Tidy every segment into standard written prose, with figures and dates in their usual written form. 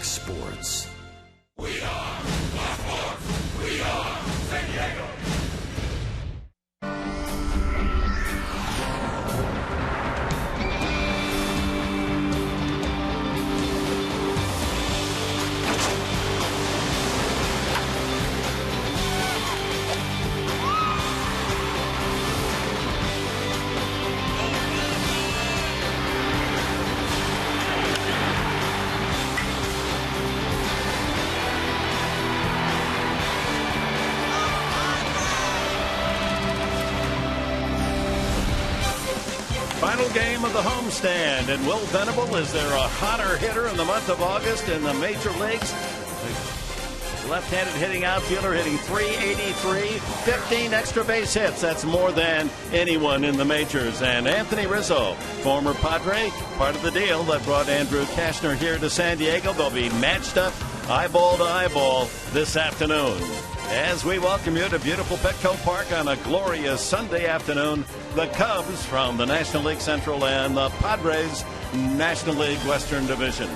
Fox Sports. We are Fox Sports. We are San Diego. Final game of the homestand, and Will Venable, is there a hotter hitter in the month of August in the major leagues? Left-handed hitting outfielder, hitting .383, 15 extra base hits. That's more than anyone in the majors. And Anthony Rizzo, former Padre, part of the deal that brought Andrew Kashner here to San Diego. They'll be matched up eyeball to eyeball this afternoon. As we welcome you to beautiful Petco Park on a glorious Sunday afternoon, the Cubs from the National League Central and the Padres National League Western Division.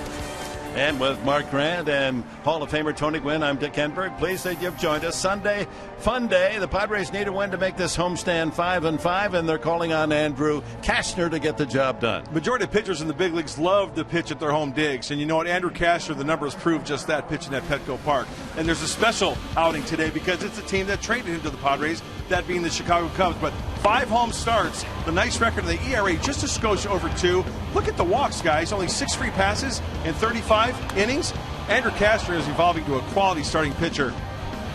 And with Mark Grant and Hall of Famer Tony Gwynn, I'm Dick Enberg. Pleased that you've joined us. Sunday, fun day. The Padres need a win to make this homestand 5-5, and they're calling on Andrew Kashner to get the job done. Majority of pitchers in the big leagues love to pitch at their home digs. And you know what? Andrew Kashner, the numbers prove just that, pitching at Petco Park. And there's a special outing today because it's a team that traded him to the Padres, that being the Chicago Cubs. But 5 home starts, the nice record of the ERA just a skosh over 2. Look at the walks, guys. Only 6 free passes in 35 innings. Andrew Kashner is evolving to a quality starting pitcher.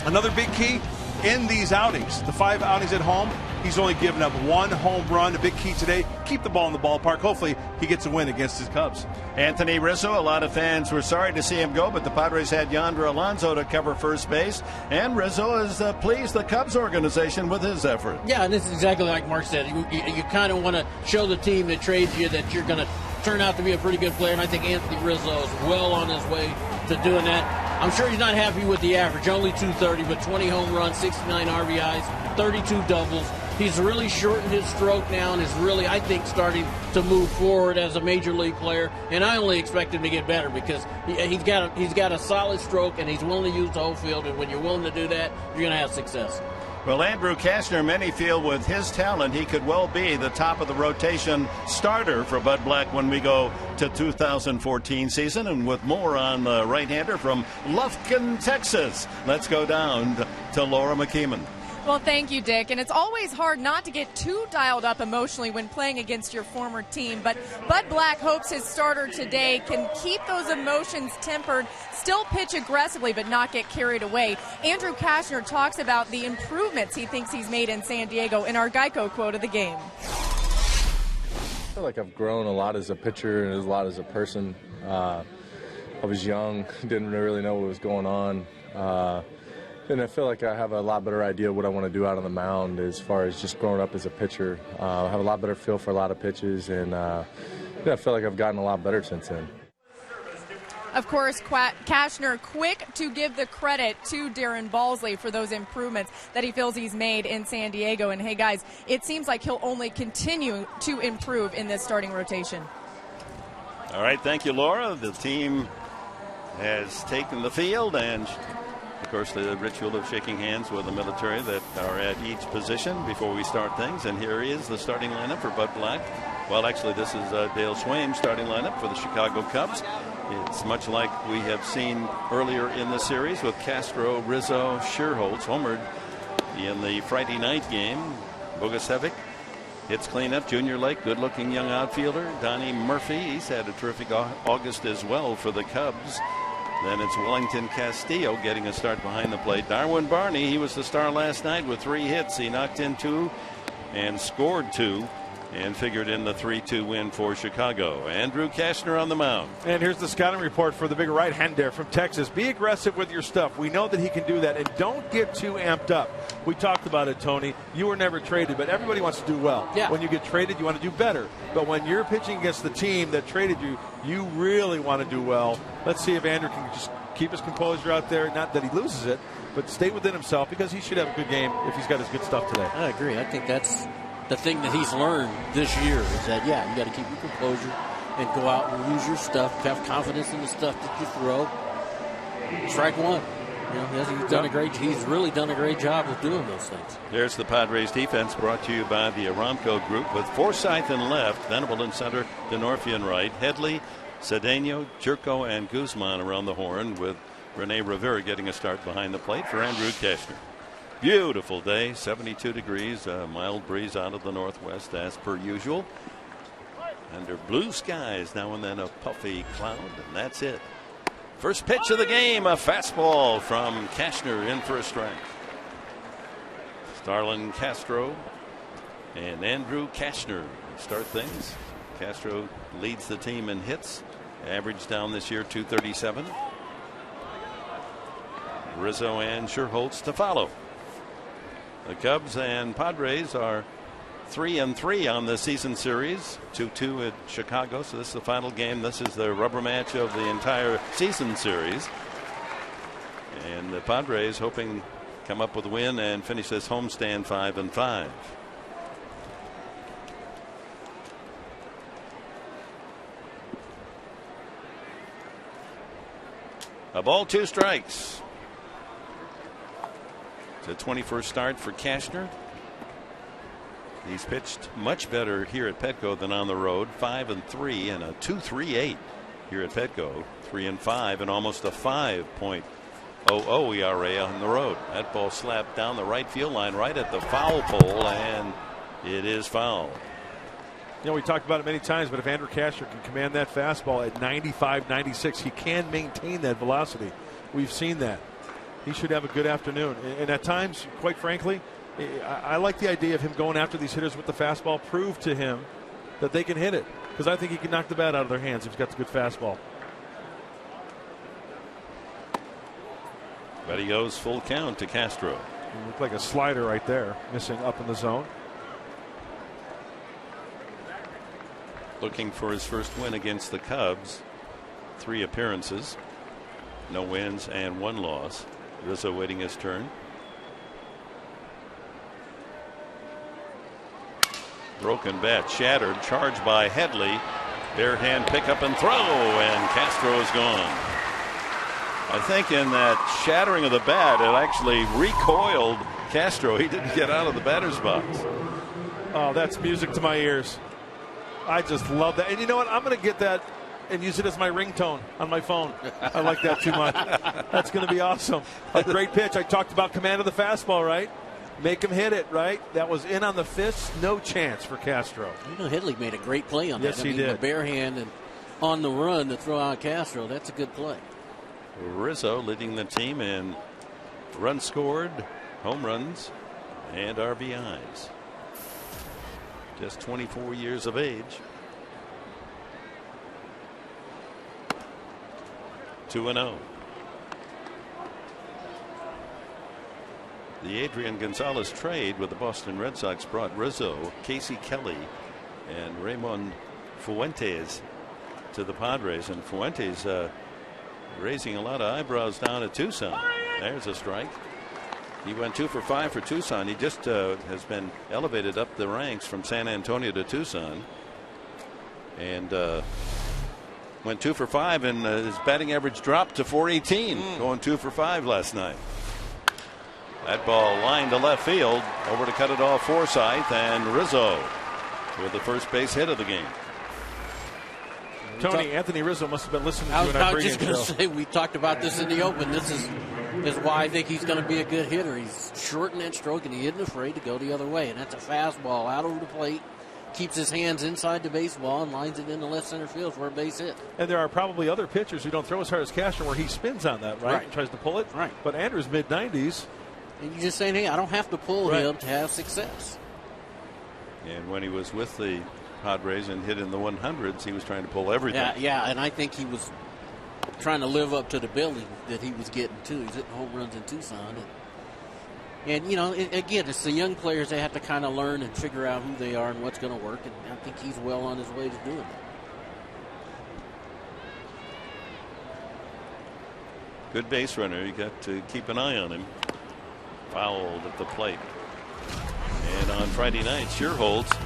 Another big key in these outings, the 5 outings at home, he's only given up 1 home run. A big key today, keep the ball in the ballpark. Hopefully he gets a win against his Cubs. Anthony Rizzo, a lot of fans were sorry to see him go, but the Padres had Yonder Alonso to cover first base, and Rizzo has pleased the Cubs organization with his effort. Yeah, and this is exactly like Mark said. You kind of want to show the team that trades you that you're going to turn out to be a pretty good player, and I think Anthony Rizzo is well on his way to doing that. I'm sure he's not happy with the average, only .230, but 20 home runs, 69 RBIs, 32 doubles. He's really shortened his stroke now and is really, I think, starting to move forward as a major league player. And I only expect him to get better because he's got a solid stroke and he's willing to use the whole field. And when you're willing to do that, you're going to have success. Well, Andrew Kashner, many feel with his talent, he could well be the top of the rotation starter for Bud Black when we go to 2014 season. And with more on the right-hander from Lufkin, Texas, let's go down to Laura McKeeman. Well, thank you, Dick. And it's always hard not to get too dialed up emotionally when playing against your former team. But Bud Black hopes his starter today can keep those emotions tempered, still pitch aggressively, but not get carried away. Andrew Kashner talks about the improvements he thinks he's made in San Diego in our Geico quote of the game. I feel like I've grown a lot as a pitcher and a lot as a person. I was young, didn't really know what was going on. And I feel like I have a lot better idea of what I want to do out on the mound as far as just growing up as a pitcher. I have a lot better feel for a lot of pitches, and I feel like I've gotten a lot better since then. Of course, Kashner quick to give the credit to Darren Balsley for those improvements that he feels he's made in San Diego. And, hey, guys, it seems like he'll only continue to improve in this starting rotation. All right, thank you, Laura. The team has taken the field, and of course, the ritual of shaking hands with the military that are at each position before we start things. And here is the starting lineup for Bud Black. Well, actually, this is Dale Swaim's starting lineup for the Chicago Cubs. It's much like we have seen earlier in the series with Castro, Rizzo, Scherholtz homered in the Friday night game. Bogusevic hits cleanup. Junior Lake, good-looking young outfielder. Donnie Murphy, he's had a terrific August as well for the Cubs. Then it's Wellington Castillo getting a start behind the plate. Darwin Barney, he was the star last night with 3 hits. He knocked in 2 and scored 2 and figured in the 3-2 win for Chicago. Andrew Kashner on the mound. And here's the scouting report for the big right-hander from Texas. Be aggressive with your stuff. We know that he can do that, and don't get too amped up. We talked about it, Tony. You were never traded, but everybody wants to do well. Yeah. When you get traded, you want to do better. But when you're pitching against the team that traded you, you really want to do well. Let's see if Andrew can just keep his composure out there. Not that he loses it, but stay within himself, because he should have a good game if he's got his good stuff today. I agree. I think that's the thing that he's learned this year is that, you got to keep your composure and go out and use your stuff, have confidence in the stuff that you throw, strike one. You know, he's really done a great job of doing those things. There's the Padres defense, brought to you by the Aramco Group, with Forsythe in left, Venable in center, Denorfia in right, Headley, Cedeno, Jerko, and Guzman around the horn, with Rene Rivera getting a start behind the plate for Andrew Kashner. Beautiful day, 72 degrees, a mild breeze out of the northwest as per usual. Under blue skies, now and then a puffy cloud, and that's it. First pitch of the game, a fastball from Kashner in for a strike. Starlin Castro and Andrew Kashner start things. Castro leads the team in hits, average down this year 237. Rizzo and Sherholtz to follow. The Cubs and Padres are 3-3 on the season series, 2-2 at Chicago. So this is the final game. This is the rubber match of the entire season series. And the Padres hoping to come up with a win and finish this homestand 5-5. A ball, 2 strikes. It's a 21st start for Kashner. He's pitched much better here at Petco than on the road. 5-3 and a 2.38 here at Petco. 3-5 and almost a 5.00 ERA on the road. That ball slapped down the right field line right at the foul pole, and it is foul. You know, we talked about it many times, but if Andrew Kashner can command that fastball at 95, 96, he can maintain that velocity. We've seen that. He should have a good afternoon. And at times, quite frankly, I like the idea of him going after these hitters with the fastball. Prove to him that they can hit it, because I think he can knock the bat out of their hands if he's got the good fastball. But he goes full count to Castro. It looked like a slider right there, missing up in the zone. Looking for his first win against the Cubs. 3 appearances, no wins and 1 loss. Rizzo waiting his turn. Broken bat, shattered, charged by Headley. Bare hand pickup and throw, and Castro is gone. I think in that shattering of the bat, it actually recoiled Castro. He didn't get out of the batter's box. Oh, that's music to my ears. I just love that. And you know what? I'm going to get that and use it as my ringtone on my phone. I like that too much. That's going to be awesome. A great pitch. I talked about command of the fastball, right? Make him hit it, right? That was in on the fist. No chance for Castro. You know, Headley made a great play on that. Yes, he did. The bare hand and on the run to throw out Castro. That's a good play. Rizzo leading the team in runs scored, home runs, and RBIs. Just 24 years of age. 2-0. The Adrian Gonzalez trade with the Boston Red Sox brought Rizzo, Casey Kelly, and Raymond Fuentes to the Padres. And Fuentes raising a lot of eyebrows down at Tucson. There's a strike. He went 2 for 5 for Tucson. He just has been elevated up the ranks from San Antonio to Tucson. And went 2 for 5, and his batting average dropped to 418, going 2 for 5 last night. That ball lined to left field, over to cut it off Forsythe, and Rizzo with the first base hit of the game. Tony, Anthony Rizzo must have been listening to I was an just going to say, we talked about this in the open. This is why I think he's going to be a good hitter. He's short in that stroke, and he isn't afraid to go the other way. And that's a fastball out over the plate. Keeps his hands inside the baseball and lines it into left center field for a base hit. And there are probably other pitchers who don't throw as hard as Cashner where he spins on that, right? And tries to pull it. Right. But Andrew's mid-90s. And you're just saying, hey, I don't have to pull him to have success. And when he was with the Padres and hit in the 100s, he was trying to pull everything. Yeah, and I think he was trying to live up to the billing that he was getting, too. He's hitting home runs in Tucson. And you know, again, it's the young players. They have to kind of learn and figure out who they are and what's going to work. And I think he's well on his way to doing that. Good base runner. You got to keep an eye on him. Fouled at the plate. And on Friday night, Sherholtz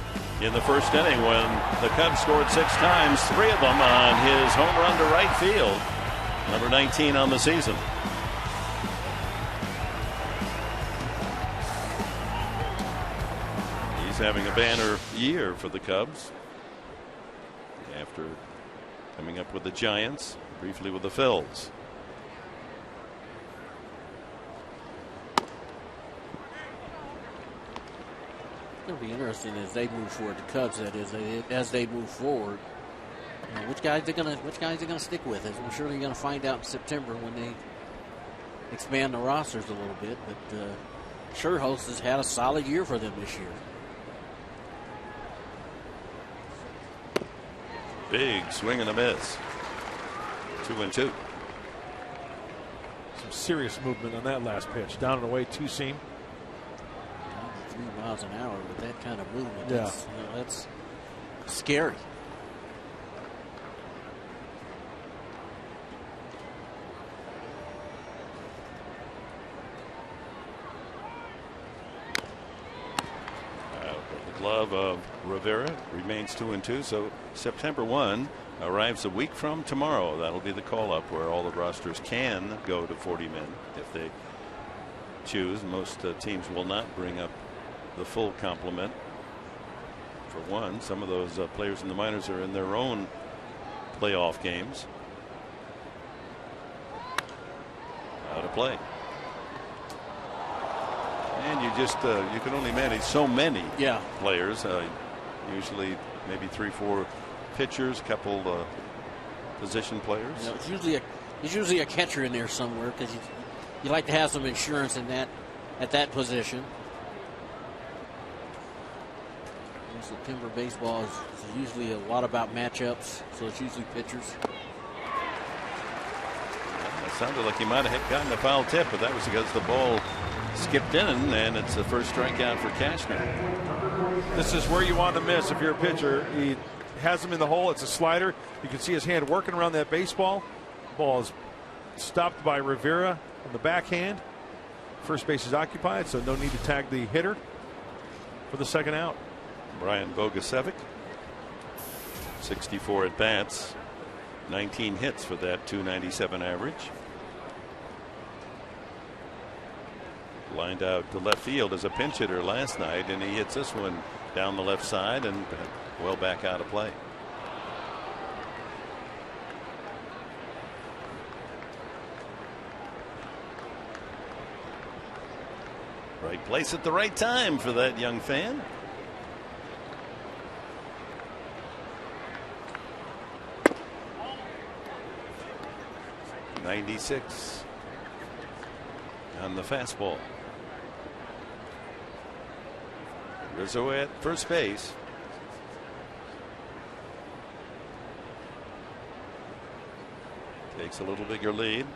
in the first inning when the Cubs scored 6 times, 3 of them on his home run to right field. Number 19 on the season. having a banner year for the Cubs after coming up with the Giants, briefly with the Phils. It'll be interesting as they move forward. The Cubs, that is, as they move forward. You know, which guys they're gonna stick with? As I'm sure they're gonna find out in September when they expand the rosters a little bit. But Scherholz has had a solid year for them this year. Big swing and a miss. 2-2. Some serious movement on that last pitch. Down and away, two seam. 3 miles an hour with that kind of movement. Yeah. That's scary. The glove of Rivera remains 2-2. So September 1 arrives a week from tomorrow. That'll be the call up where all the rosters can go to 40 men if they choose. Most teams will not bring up the full complement. For one, some of those players in the minors are in their own playoff games. Out of play. And you just you can only manage so many players. Usually maybe 3-4 pitchers, a couple position players. You know, it's usually a catcher in there somewhere because you like to have some insurance in that at that position. September baseball is usually a lot about matchups, so it's usually pitchers. It sounded like he might have gotten a foul tip, but that was because the ball skipped in, and it's the first strikeout for Cashner. This is where you want to miss if you're a pitcher. He has him in the hole. It's a slider. You can see his hand working around that baseball. Ball is stopped by Rivera on the backhand. First base is occupied, so no need to tag the hitter for the second out. Brian Bogusevic, 64 at bats, 19 hits for that .297 average. Lined out to left field as a pinch hitter last night, and he hits this one down the left side and well back out of play. Right place at the right time for that young fan. .96 on the fastball. Rizzo at first base. Takes a little bigger lead.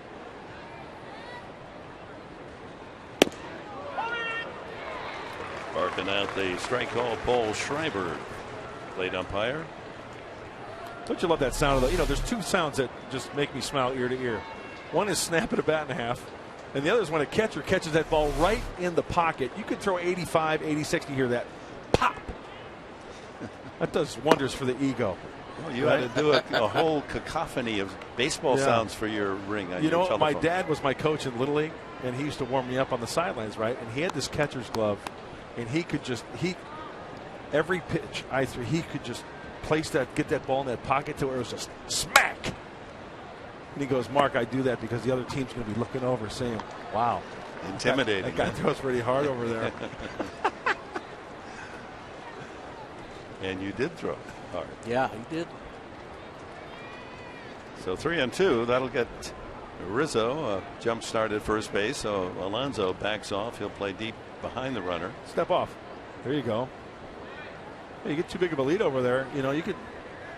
Barking out the strike call, Paul Schreiber, plate umpire. Don't you love that sound? You know, there's two sounds that just make me smile ear to ear. One is snapping a bat in half, and the other is when a catcher catches that ball right in the pocket. You could throw 85, 86, you hear that pop. That does wonders for the ego. Well, you had to do a whole cacophony of baseball sounds for your ring. On you know, telephone. My dad was my coach in Little League, and he used to warm me up on the sidelines, right? And he had this catcher's glove, and he could just every pitch I threw, he could just place that, get that ball in that pocket to where it was just smack. And he goes, Mark, I do that because the other team's going to be looking over saying, wow. Intimidating. That guy throws pretty hard over there. And you did throw hard. Yeah, he did. So 3-2. That'll get Rizzo a jump start at first base. So Alonso backs off. He'll play deep behind the runner. Step off. There you go. You get too big of a lead over there. You know, you could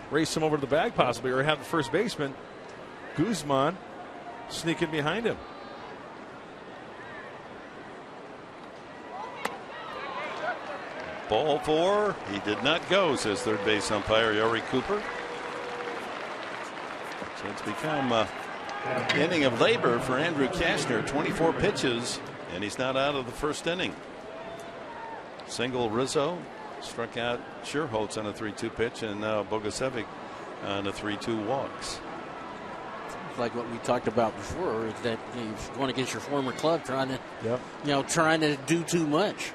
race him over to the bag possibly, or have the first baseman, Guzman, sneaking behind him. Ball 4. He did not go, says third base umpire Yori Cooper. So it's become an inning of labor for Andrew Cashner. 24 pitches, and he's not out of the first inning. Single Rizzo. Struck out Scherholz on a 3-2 pitch, and now Bogusevic on a 3-2 walks. Like what we talked about before, is that you're going against your former club, trying to, trying to do too much.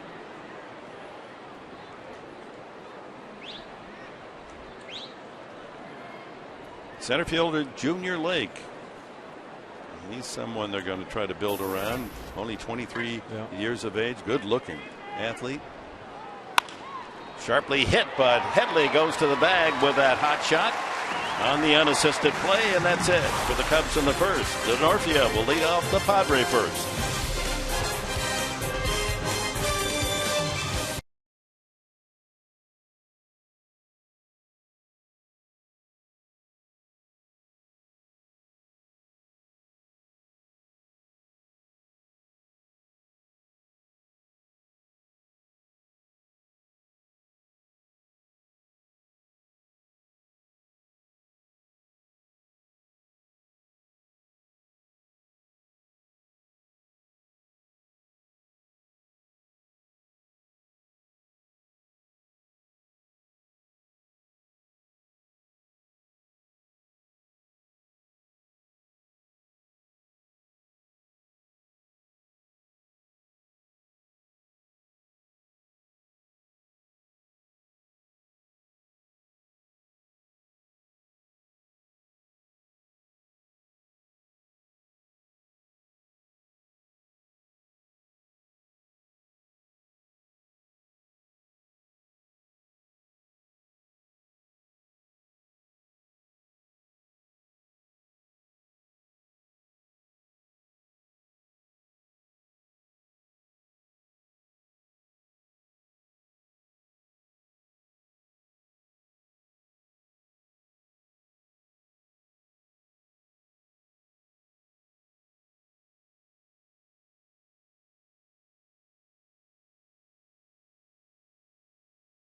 Center fielder Junior Lake. He's someone they're going to try to build around. Only 23 years of age. Good looking athlete. Sharply hit, but Headley goes to the bag with that hot shot on the unassisted play, and that's it for the Cubs in the first. DeNorfia will lead off the Padre first.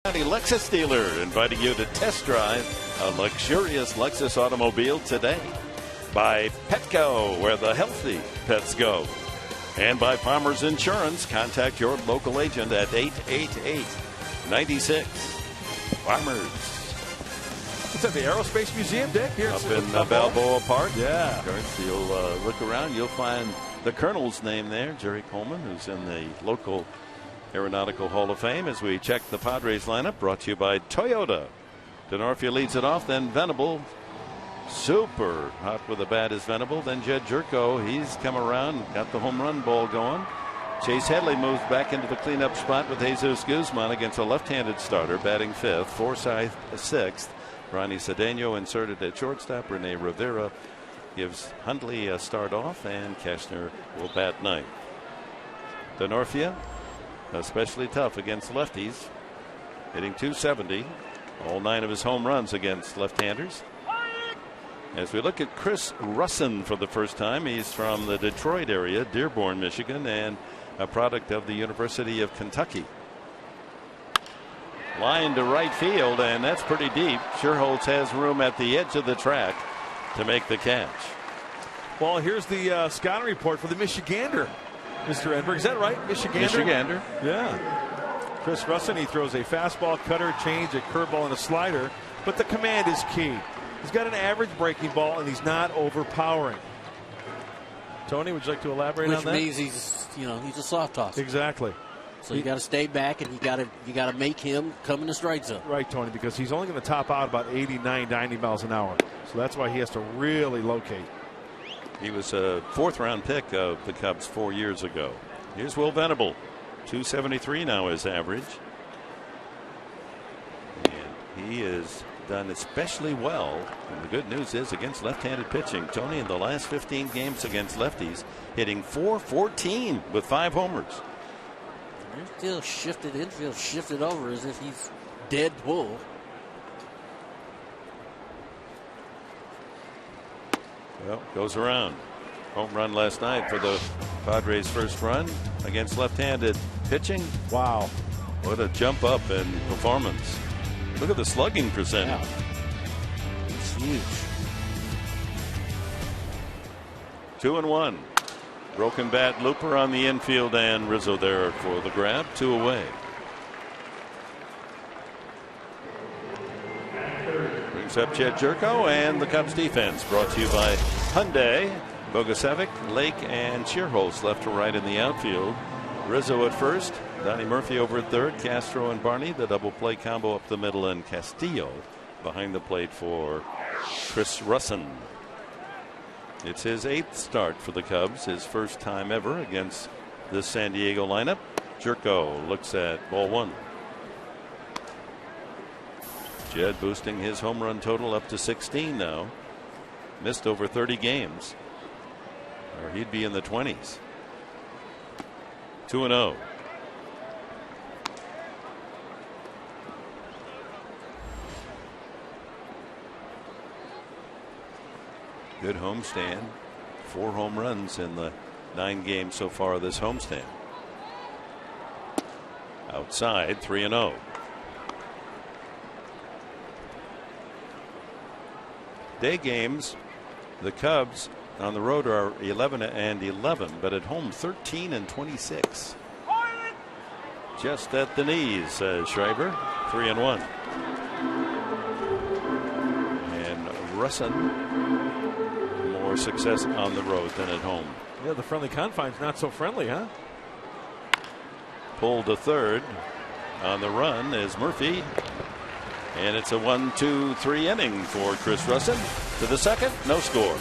Lexus dealer inviting you to test drive a luxurious Lexus automobile today. By Petco, where the healthy pets go. And by Palmer's Insurance. Contact your local agent at 888-96. Palmer's. It's at the Aerospace Museum, Dick, here up in Balboa Park. Yeah. Of course, you'll look around, you'll find the Colonel's name there, Jerry Coleman, who's in the local Aeronautical Hall of Fame. As we check the Padres lineup, brought to you by Toyota. DeNorfia leads it off, then Venable. Super hot with the bat is Venable. Then Jed Jerko, he's come around, got the home run ball going. Chase Headley moves back into the cleanup spot with Jesus Guzman against a left-handed starter, batting fifth. Forsythe sixth. Ronnie Cedeno inserted at shortstop. Rene Rivera gives Hundley a start off, and Kashner will bat ninth. DeNorfia, especially tough against lefties, hitting .270. All 9 of his home runs against left-handers. As we look at Chris Russin for the first time, he's from the Detroit area, Dearborn, Michigan, and a product of the University of Kentucky. Line to right field, and that's pretty deep. Sherholtz has room at the edge of the track to make the catch. Well, here's the scouting report for the Michigander, Mr. Edberg. Is that right? Michigander? Yeah. Chris Russin, he throws a fastball, cutter, change, a curveball, and a slider, but the command is key. He's got an average breaking ball, and he's not overpowering. Tony, would you like to elaborate on that? Which means he's a soft tosser. Exactly. So you got to stay back, and you got to make him come in the strike zone. Right, Tony, because he's only going to top out about 89, 90 miles an hour. So that's why he has to really locate. He was a 4th-round pick of the Cubs 4 years ago. Here's Will Venable. .273 now his average. And he is done especially well, and the good news is against left-handed pitching. Tony, in the last 15 games against lefties, hitting .414 with 5 homers. Infield shifted over as if he's dead pull. Well, goes around. Home run last night for the Padres' first run against left-handed pitching. Wow. What a jump up in performance. Look at the slugging percentage. Yeah. It's huge. 2-1. Broken bat, Looper on the infield, and Rizzo there for the grab. 2 away. Brings up Jed Jerko, and the Cubs defense brought to you by Hyundai. Bogusevic, Lake, and Sherholtz left to right in the outfield. Rizzo at first, Donnie Murphy over at third, Castro and Barney, the double play combo up the middle, and Castillo behind the plate for Chris Russin. It's his 8th start for the Cubs, his first time ever against the San Diego lineup. Jerko looks at ball 1. Jed boosting his home run total up to 16 now. Missed over 30 games, or he'd be in the 20s. 2-0. Good homestand. 4 home runs in the 9 games so far this homestand. Outside, 3-0. Day games, the Cubs on the road are 11-11, but at home 13-26. Just at the knees, says Schreiber. 3-1. And Russin, more success on the road than at home. Yeah, the friendly confines not so friendly, huh? Pulled to third. On the run is Murphy. And it's a 1-2-3 inning for Chris Russin. To the second, no score.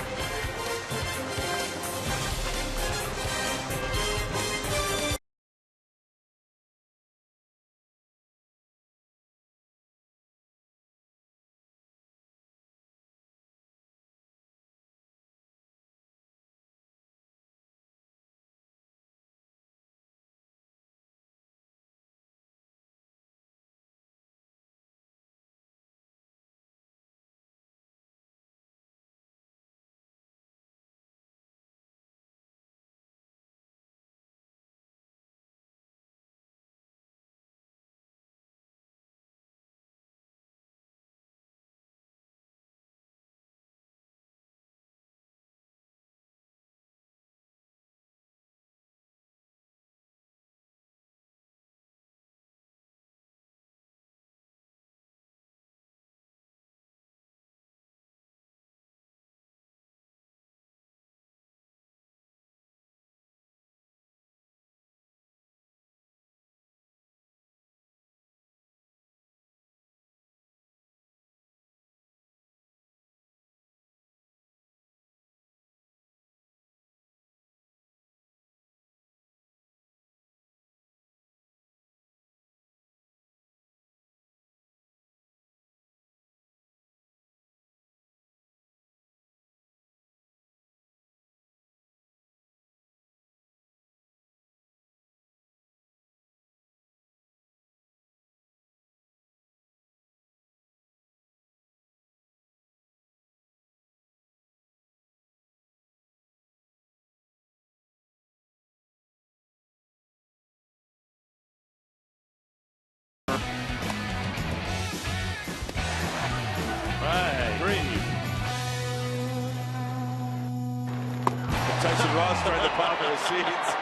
Tyson Ross trying to pop in the seats.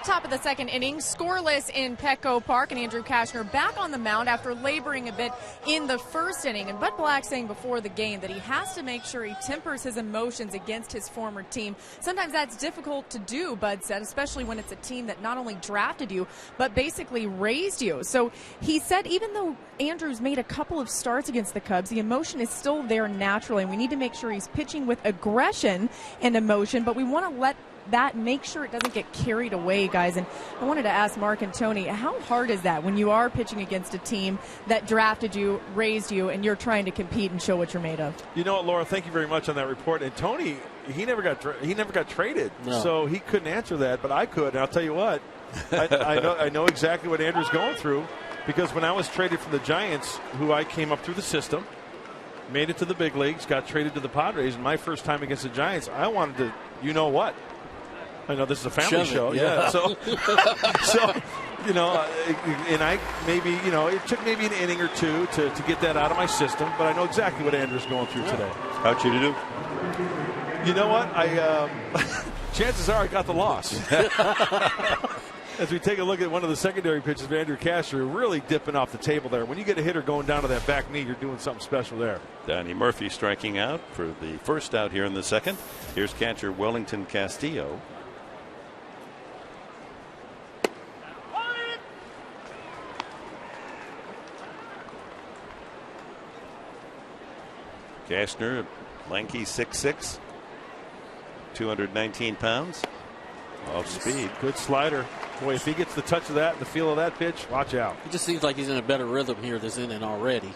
Top of the second inning, scoreless in Petco Park, and Andrew Kashner back on the mound after laboring a bit in the first inning. And Bud Black saying before the game that he has to make sure he tempers his emotions against his former team. Sometimes that's difficult to do, Bud said, especially when it's a team that not only drafted you, but basically raised you. So he said even though Andrews made a couple of starts against the Cubs, the emotion is still there naturally, and we need to make sure he's pitching with aggression and emotion, but we want to let that make sure it doesn't get carried away, guys. And I wanted to ask Mark and Tony, how hard is that when you are pitching against a team that drafted you, raised you, and you're trying to compete and show what you're made of? You know what, Laura, thank you very much on that report. And Tony, he never got traded, so he couldn't answer that, but I could. And I'll tell you what, I know exactly what Andrew's going through, because when I was traded from the Giants, who I came up through the system, made it to the big leagues, got traded to the Padres, and my first time against the Giants, I wanted to, you know what? I know this is a family show, yeah. So, you know, and I maybe, you know, it took maybe an inning or two to get that out of my system, but I know exactly what Andrew's going through today. How'd you do? You know what? Chances are I got the loss. As we take a look at one of the secondary pitches of Andrew Kashner, really dipping off the table there. When you get a hitter going down to that back knee, you're doing something special there. Danny Murphy striking out for the first out here in the second. Here's catcher Wellington Castillo. Kastner, lanky 6'6", 219 pounds. Off speed. Good slider. Boy, if he gets the touch of that and the feel of that pitch, watch out. It just seems like he's in a better rhythm here this inning already.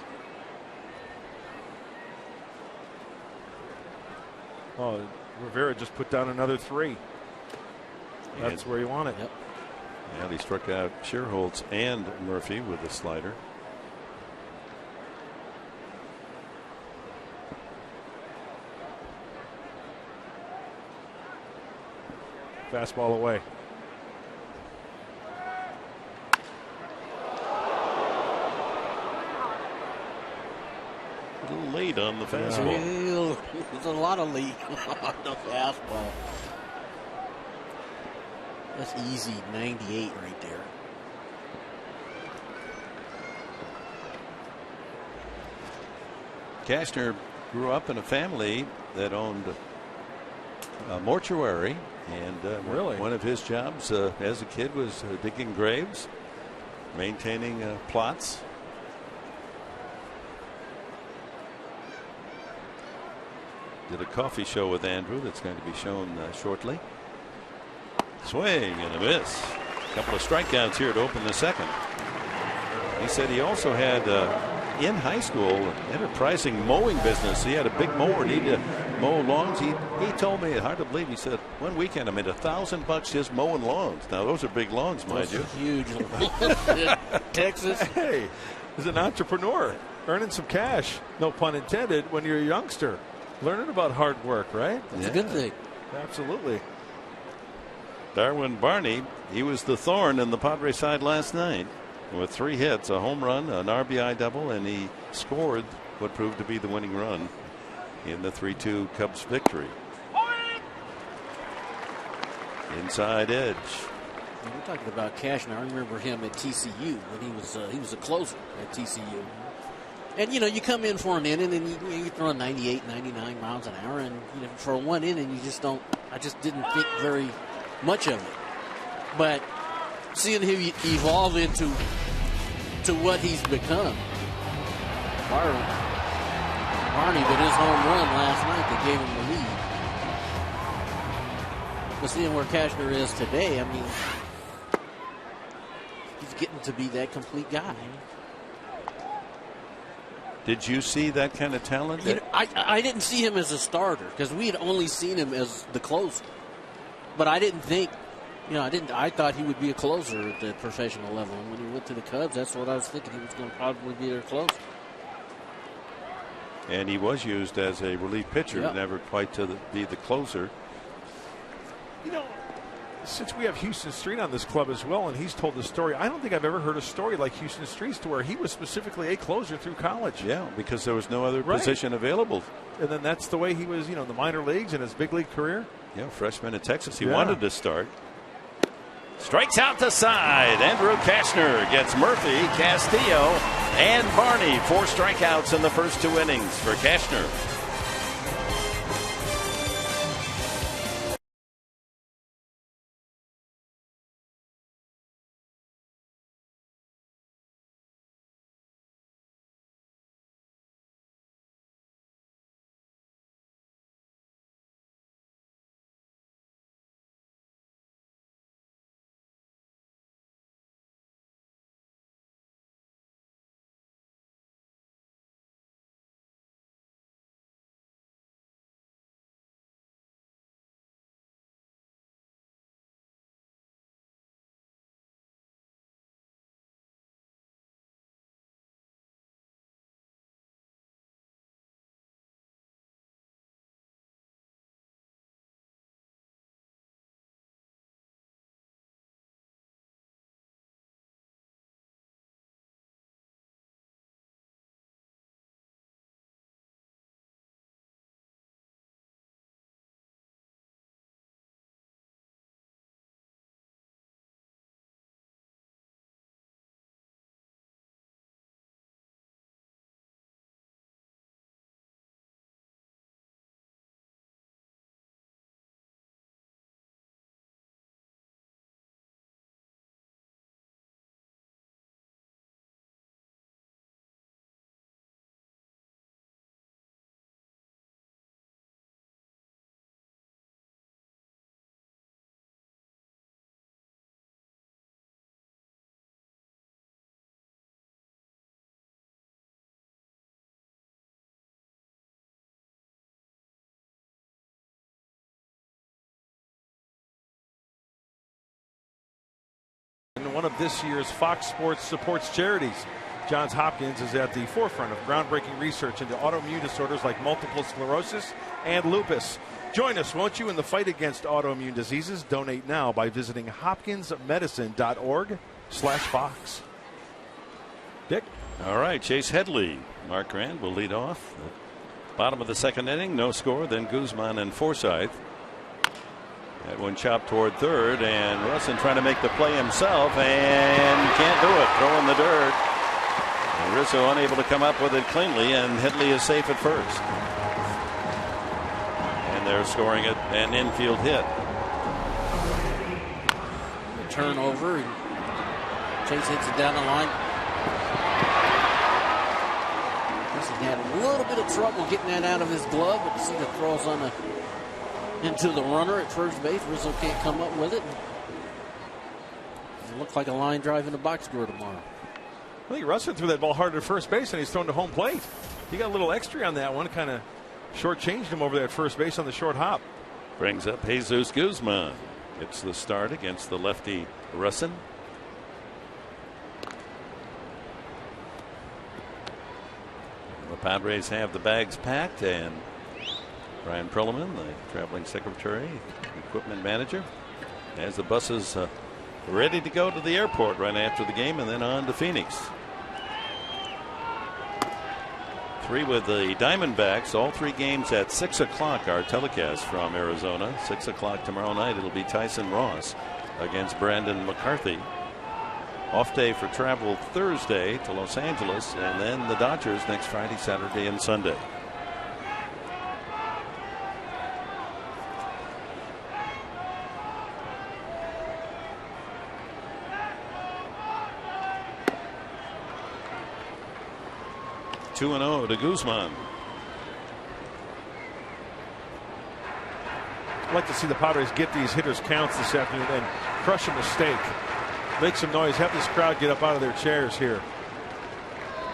Oh, Rivera just put down another 3. That's where you want it. Yep. And he struck out Sherholtz and Murphy with a slider. Fastball away. A little late on the fastball. There's a lot of lead on the fastball. That's easy 98 right there. Kastner grew up in a family that owned a mortuary, and Really? one of his jobs as a kid was digging graves, maintaining plots. Did a coffee show with Andrew that's going to be shown shortly. Swing and a miss. A couple of strikeouts here to open the second. He said he also had in high school enterprising mowing business. He had a big mower, needed to mow lawns. He told me, hard to believe, he said one weekend I made $1,000 just mowing lawns. Now those are big lawns, mind you. Huge. Texas. Hey, he's an entrepreneur earning some cash, no pun intended, when you're a youngster. Learning about hard work, right? That's a good thing. Absolutely. Darwin Barney, he was the thorn in the Padres side last night with 3 hits, a home run, an RBI double, and he scored what proved to be the winning run in the 3-2 Cubs victory. Inside edge. We're talking about Kastner. I remember him at TCU when he was a closer at TCU. And, you know, you come in for an inning and you're throwing 98, 99 miles an hour. And, you know, for one inning, I just didn't think very much of it. But seeing him evolve into what he's become. Barney with his home run last night that gave him the lead. But seeing where Kastner is today, I mean, he's getting to be that complete guy. Did you see that kind of talent? You know, I didn't see him as a starter because we had only seen him as the closer. But I didn't think, I thought he would be a closer at the professional level. And when he went to the Cubs, that's what I was thinking. He was going to probably be their closer. And he was used as a relief pitcher, Yep. never quite to be the closer. You know, since we have Houston Street on this club as well, and he's told the story, I don't think I've ever heard a story like Houston Street's to where he was specifically a closer through college. Yeah, because there was no other Right. position available. And then that's the way he was, in the minor leagues and his big league career. Yeah, freshman in Texas. He Yeah. wanted to start. Strikes out the side. Andrew Kastner gets Murphy, Castillo, and Barney. 4 strikeouts in the first 2 innings for Kastner. one of this year's Fox Sports supports charities. Johns Hopkins is at the forefront of groundbreaking research into autoimmune disorders like multiple sclerosis and lupus. Join us, won't you, in the fight against autoimmune diseases? Donate now by visiting hopkinsmedicine.org/Fox. Dick? All right, Chase Headley. Mark Grant will lead off. Bottom of the second inning, no score. Then Guzman and Forsythe. That one chopped toward third, and Russin trying to make the play himself and can't do it. Throwing the dirt. And Rizzo unable to come up with it cleanly, and Headley is safe at first. And they're scoring an infield hit. Turnover, and Chase hits it down the line. He had a little bit of trouble getting that out of his glove, but you see the throws into the runner at first base. Rizzo can't come up with it. It looks like a line drive in the box score tomorrow. I think Russin threw that ball hard to first base, and he's thrown to home plate. He got a little extra on that one, kind of shortchanged him over there at first base on the short hop. Brings up Jesus Guzman. It's the start against the lefty Russin. The Padres have the bags packed, and Brian Perlman, the traveling secretary, equipment manager, has the buses ready to go to the airport right after the game and then on to Phoenix. 3 with the Diamondbacks. All 3 games at 6 o'clock are telecast from Arizona. 6 o'clock tomorrow night. It'll be Tyson Ross against Brandon McCarthy. Off day for travel Thursday to Los Angeles, and then the Dodgers next Friday, Saturday, and Sunday. Two and 0 to Guzman. I'd like to see the Padres get these hitters' counts this afternoon and crush a mistake. Make some noise. Have this crowd get up out of their chairs here.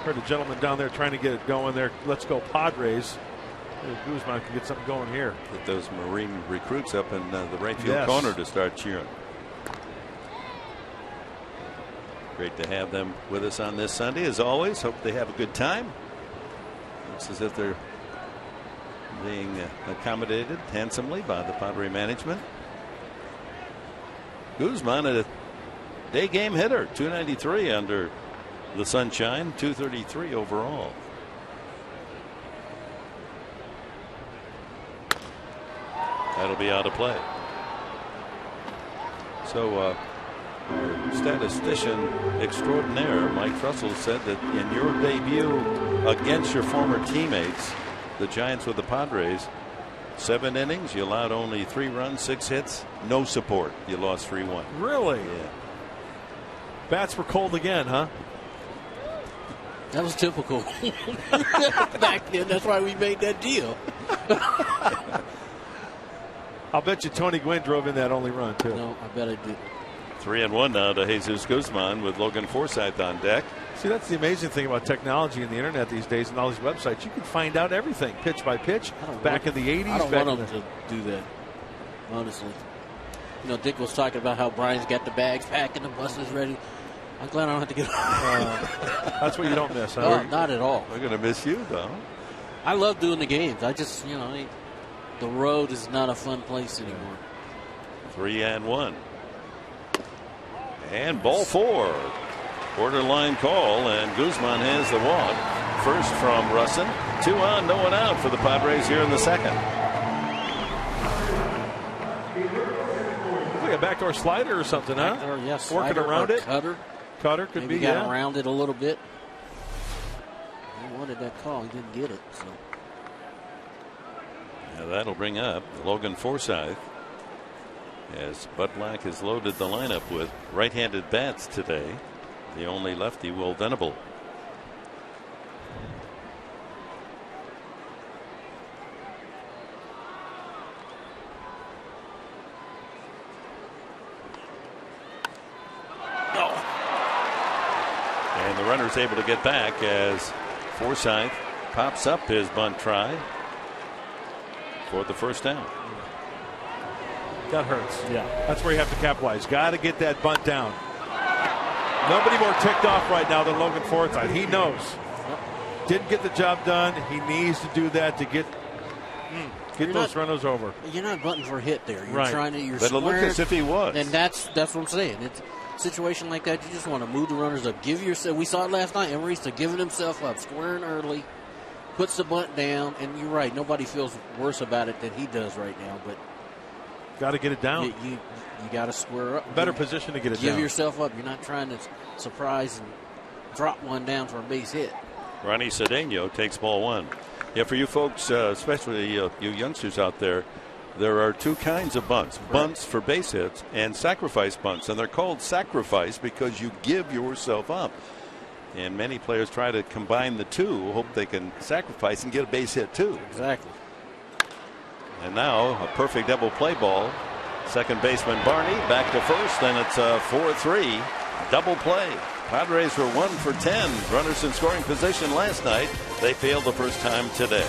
Heard a gentleman down there trying to get it going there. Let's go Padres. Maybe Guzman can get something going here. Get those Marine recruits up in the right field corner to start cheering. Great to have them with us on this Sunday as always. Hope they have a good time. Looks as if they're being accommodated handsomely by the Padre management. Guzman, a day game hitter, 293 under the sunshine, 233 overall. That'll be out of play. So statistician extraordinaire Mike Trussell said that in your debut against your former teammates, the Giants with the Padres, 7 innings, you allowed only 3 runs, 6 hits, no support. You lost 3-1. Really? Yeah. Bats were cold again, huh? That was typical back then. That's why we made that deal. I'll bet you Tony Gwynn drove in that only run, too. No, I bet I did. 3-1 now to Jesus Guzman with Logan Forsythe on deck. See, that's the amazing thing about technology and the internet these days and all these websites. You can find out everything, pitch by pitch, back in the 80s. I don't want them to do that, honestly. You know, Dick was talking about how Brian's got the bags packed and the bus is ready. I'm glad I don't have to get That's what you don't miss, huh? No, not at all. We're going to miss you, though. I love doing the games. I just, you know, the road is not a fun place anymore. 3-1. And ball 4. Borderline call, and Guzman has the walk. First from Russin. 2 on, no one out for the Padres here in the second. Like a backdoor slider or something, huh? Backdoor, yes. Working around it. Cutter could Maybe be. Got around it a little bit. He wanted that call. He didn't get it. So. Now that'll bring up Logan Forsythe, as Bud Black has loaded the lineup with right-handed bats today. The only lefty, Will Venable. And the runner's able to get back as Forsythe pops up his bunt try for the first down. That hurts. Yeah. That's where you have to capitalize. Got to get that bunt down. Nobody more ticked off right now than Logan Forsythe. He knows. Didn't get the job done. He needs to do that to get those runners over. You're not butting for a hit there. You're right. trying to. You're but it looked as if he was. And that's what I'm saying. It's a situation like that. You just want to move the runners up. Give yourself. We saw it last night. Emerista giving himself up, squaring early, puts the bunt down, and you're right. Nobody feels worse about it than he does right now. But got to get it down. You got to square up. Better position to get it down. Give yourself up. You're not trying to surprise and drop one down for a base hit. Ronnie Cedeno takes ball 1. Yeah, for you folks, especially you youngsters out there, there are two kinds of bunts. Right. Bunts for base hits and sacrifice bunts. And they're called sacrifice because you give yourself up. And many players try to combine the two, hope they can sacrifice and get a base hit too. Exactly. And now a perfect double play ball. Second baseman Barney back to first, and it's a 4-3 double play. Padres were 1 for 10 runners in scoring position last night. They failed the first time today.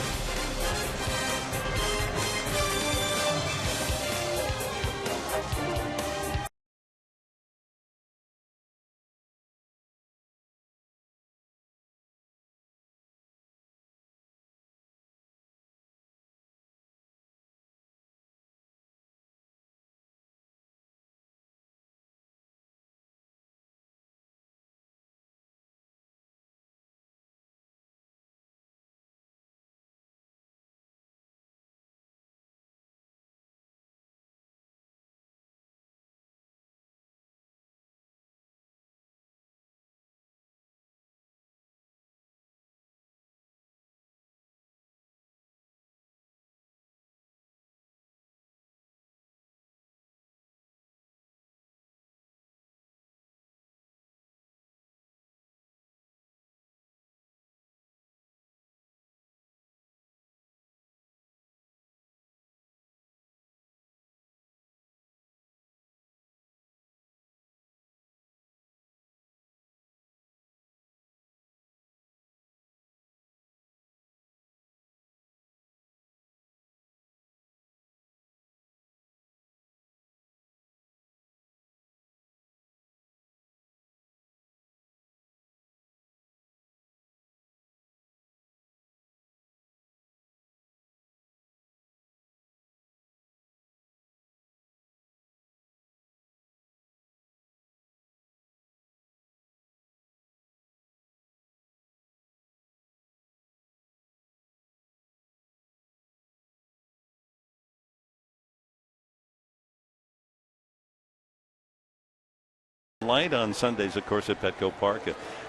Light on Sundays, of course, at Petco Park.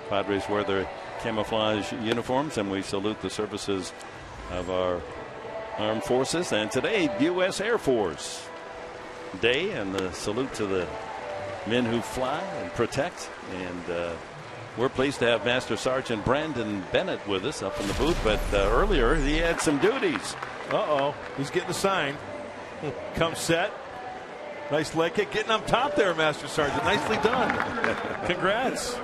Padres wear their camouflage uniforms, and we salute the services of our armed forces. And today, U.S. Air Force Day, and the salute to the men who fly and protect. And we're pleased to have Master Sergeant Brandon Bennett with us up in the booth. But earlier, he had some duties. He's getting the sign. Come set. Nice leg kick, getting up top there, Master Sergeant. Nicely done. Congrats.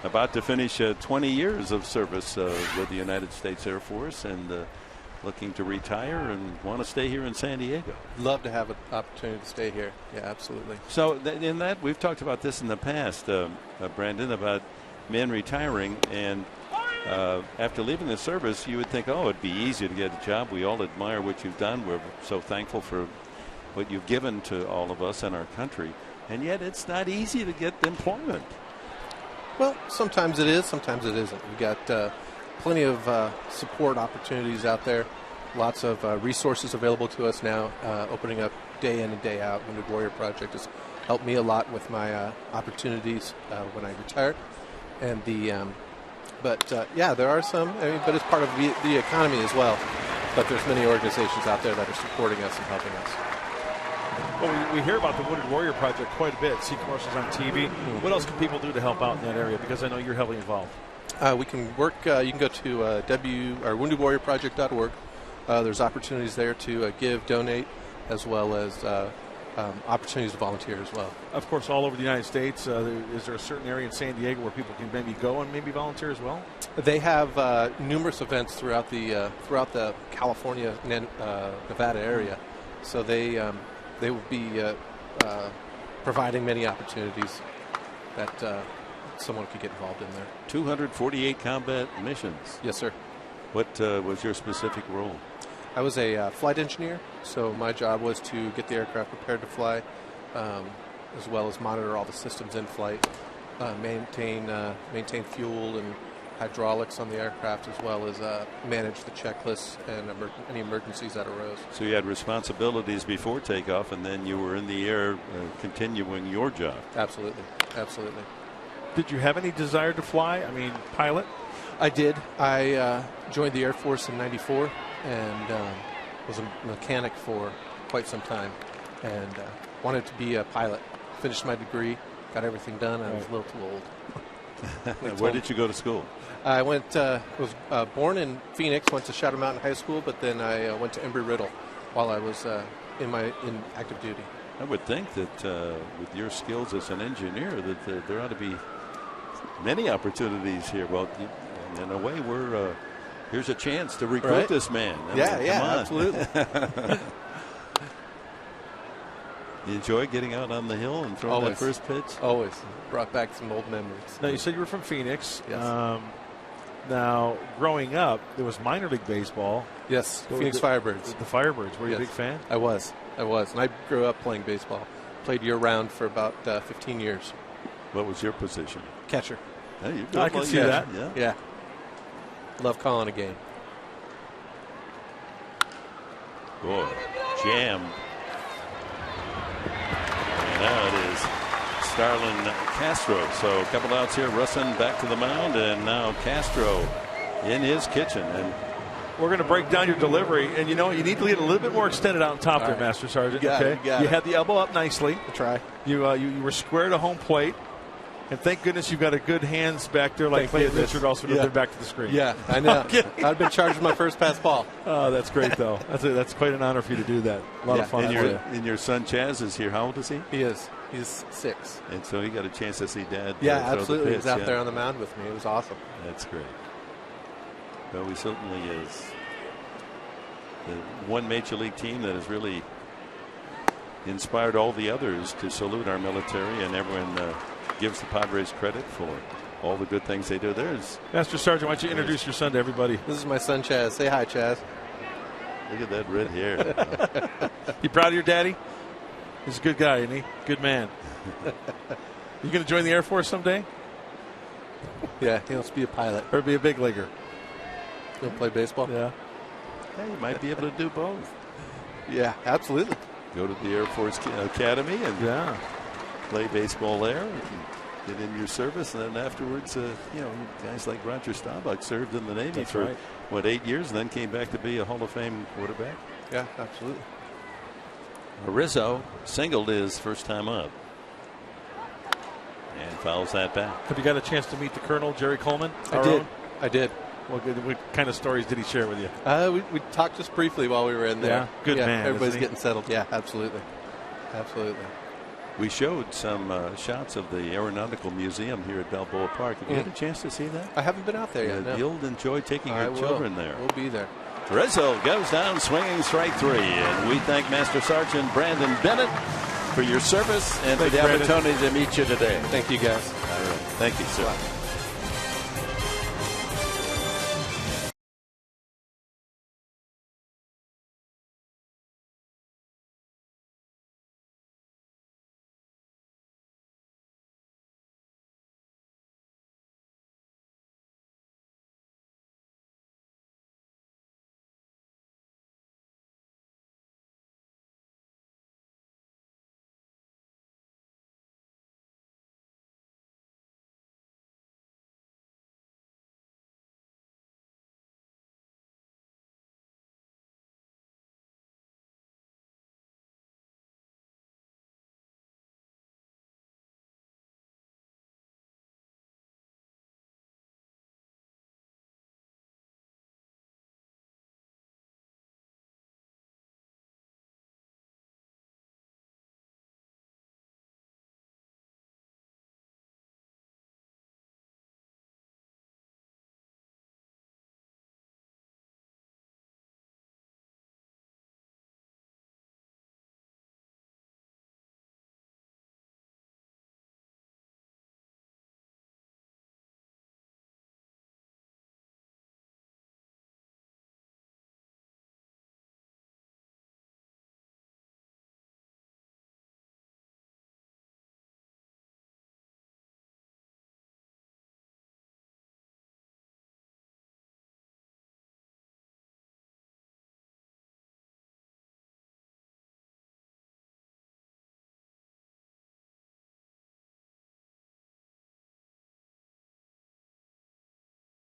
About to finish 20 years of service with the United States Air Force, and looking to retire and want to stay here in San Diego. Love to have an opportunity to stay here. Yeah, absolutely. So in that, we've talked about this in the past, Brandon, about men retiring, and after leaving the service, you would think, it'd be easy to get a job. We all admire what you've done. We're so thankful for what you've given to all of us and our country, and yet it's not easy to get employment. Well, sometimes it is, sometimes it isn't. We've got plenty of support opportunities out there, lots of resources available to us now, opening up day in and day out. Wounded Warrior Project has helped me a lot with my opportunities when I retired. And there are some, but it's part of the economy as well. But there's many organizations out there that are supporting us and helping us. Well, we hear about the Wounded Warrior Project quite a bit. See commercials on TV. What else can people do to help out in that area? Because I know you're heavily involved. We can work. You can go to woundedwarriorproject.org. There's opportunities there to give, donate, as well as opportunities to volunteer as well. Of course, all over the United States. Is there a certain area in San Diego where people can maybe go and maybe volunteer as well? They have numerous events throughout the California, Nevada area. So they will be providing many opportunities. that someone could get involved in there. 248 combat missions. Yes, sir. What was your specific role? I was a flight engineer, so my job was to get the aircraft prepared to fly, as well as monitor all the systems in flight, maintain fuel and hydraulics on the aircraft, as well as manage the checklists and any emergencies that arose. So you had responsibilities before takeoff, and then you were in the air continuing your job. Absolutely. Absolutely. Did you have any desire to fly? I mean, pilot? I did. I joined the Air Force in '94 and was a mechanic for quite some time, and wanted to be a pilot. Finished my degree, got everything done. I was a little too old. Where did you go to school? I was born in Phoenix, went to Shadow Mountain High School, but then I went to Embry-Riddle while I was in active duty. I would think that with your skills as an engineer, that there ought to be many opportunities here. Well, in a way, here's a chance to recruit this man. Absolutely. You enjoy getting out on the hill and throwing that first pitch? Always. Brought back some old memories. Now, you said you were from Phoenix. Yes. Now, growing up, there was minor league baseball. Yes, Phoenix Firebirds. The Firebirds. Were you a big fan? I was. And I grew up playing baseball. Played year-round for about 15 years. What was your position? Catcher. Hey, I can see that. Yeah. Love calling a game. Boy, jammed. And now it is Starlin Castro. So a couple outs here. Russin back to the mound, and now Castro in his kitchen. And we're going to break down your delivery, and you need to get a little bit more extended out on top there, Master Sergeant. You had the elbow up nicely. I try. You were square to home plate. And thank goodness you've got a good hands back there, like Clayton Richard also did back to the screen. Yeah, I know. I've been charged with my first pass ball. Oh, that's great, though. That's quite an honor for you to do that. A lot of fun. And your son Chaz is here. How old is he? He is. He's 6. And so he got a chance to see Dad. Yeah, absolutely. He was out there on the mound with me. It was awesome. That's great. Well, he certainly is the one major league team that has really inspired all the others to salute our military, and everyone gives the Padres credit for all the good things they do. There's Master Sergeant, why don't you introduce your son to everybody? This is my son Chaz. Say hi, Chaz. Look at that red hair. You proud of your daddy? He's a good guy, isn't he? Good man. You going to join the Air Force someday? Yeah, he wants to be a pilot. Or be a big leaguer. He'll play baseball? Yeah. Hey, you might be able to do both. Yeah, absolutely. Go to the Air Force Academy and play baseball there. Get in your service, and then afterwards, guys like Roger Staubach served in the Navy for 8 years, and then came back to be a Hall of Fame quarterback. Yeah, absolutely. Rizzo singled his first time up and fouls that back. Have you got a chance to meet the Colonel, Jerry Coleman? I did. What kind of stories did he share with you? We talked just briefly while we were in there. Yeah, good man. Everybody's getting settled. Yeah, absolutely. We showed some shots of the Aeronautical Museum here at Balboa Park. Have you had a chance to see that? I haven't been out there yet. No. You'll enjoy taking your children there. We'll be there. Rizzo goes down swinging strike 3. And we thank Master Sergeant Brandon Bennett for your service and for the opportunity to meet you today. Thank you, guys. All right. Thank you, sir. Bye.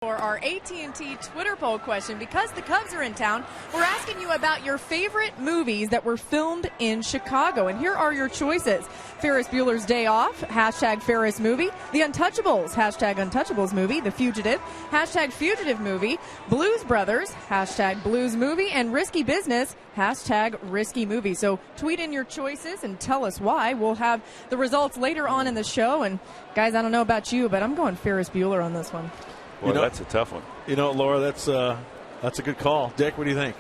For our AT&T Twitter poll question, because the Cubs are in town, we're asking you about your favorite movies that were filmed in Chicago. And here are your choices. Ferris Bueller's Day Off, hashtag Ferris Movie. The Untouchables, hashtag Untouchables Movie. The Fugitive, hashtag Fugitive Movie. Blues Brothers, hashtag Blues Movie. And Risky Business, hashtag Risky Movie. So tweet in your choices and tell us why. We'll have the results later on in the show. And guys, I don't know about you, but I'm going Ferris Bueller on this one. Boy, that's a tough one. Laura, that's a good call. Dick, what do you think?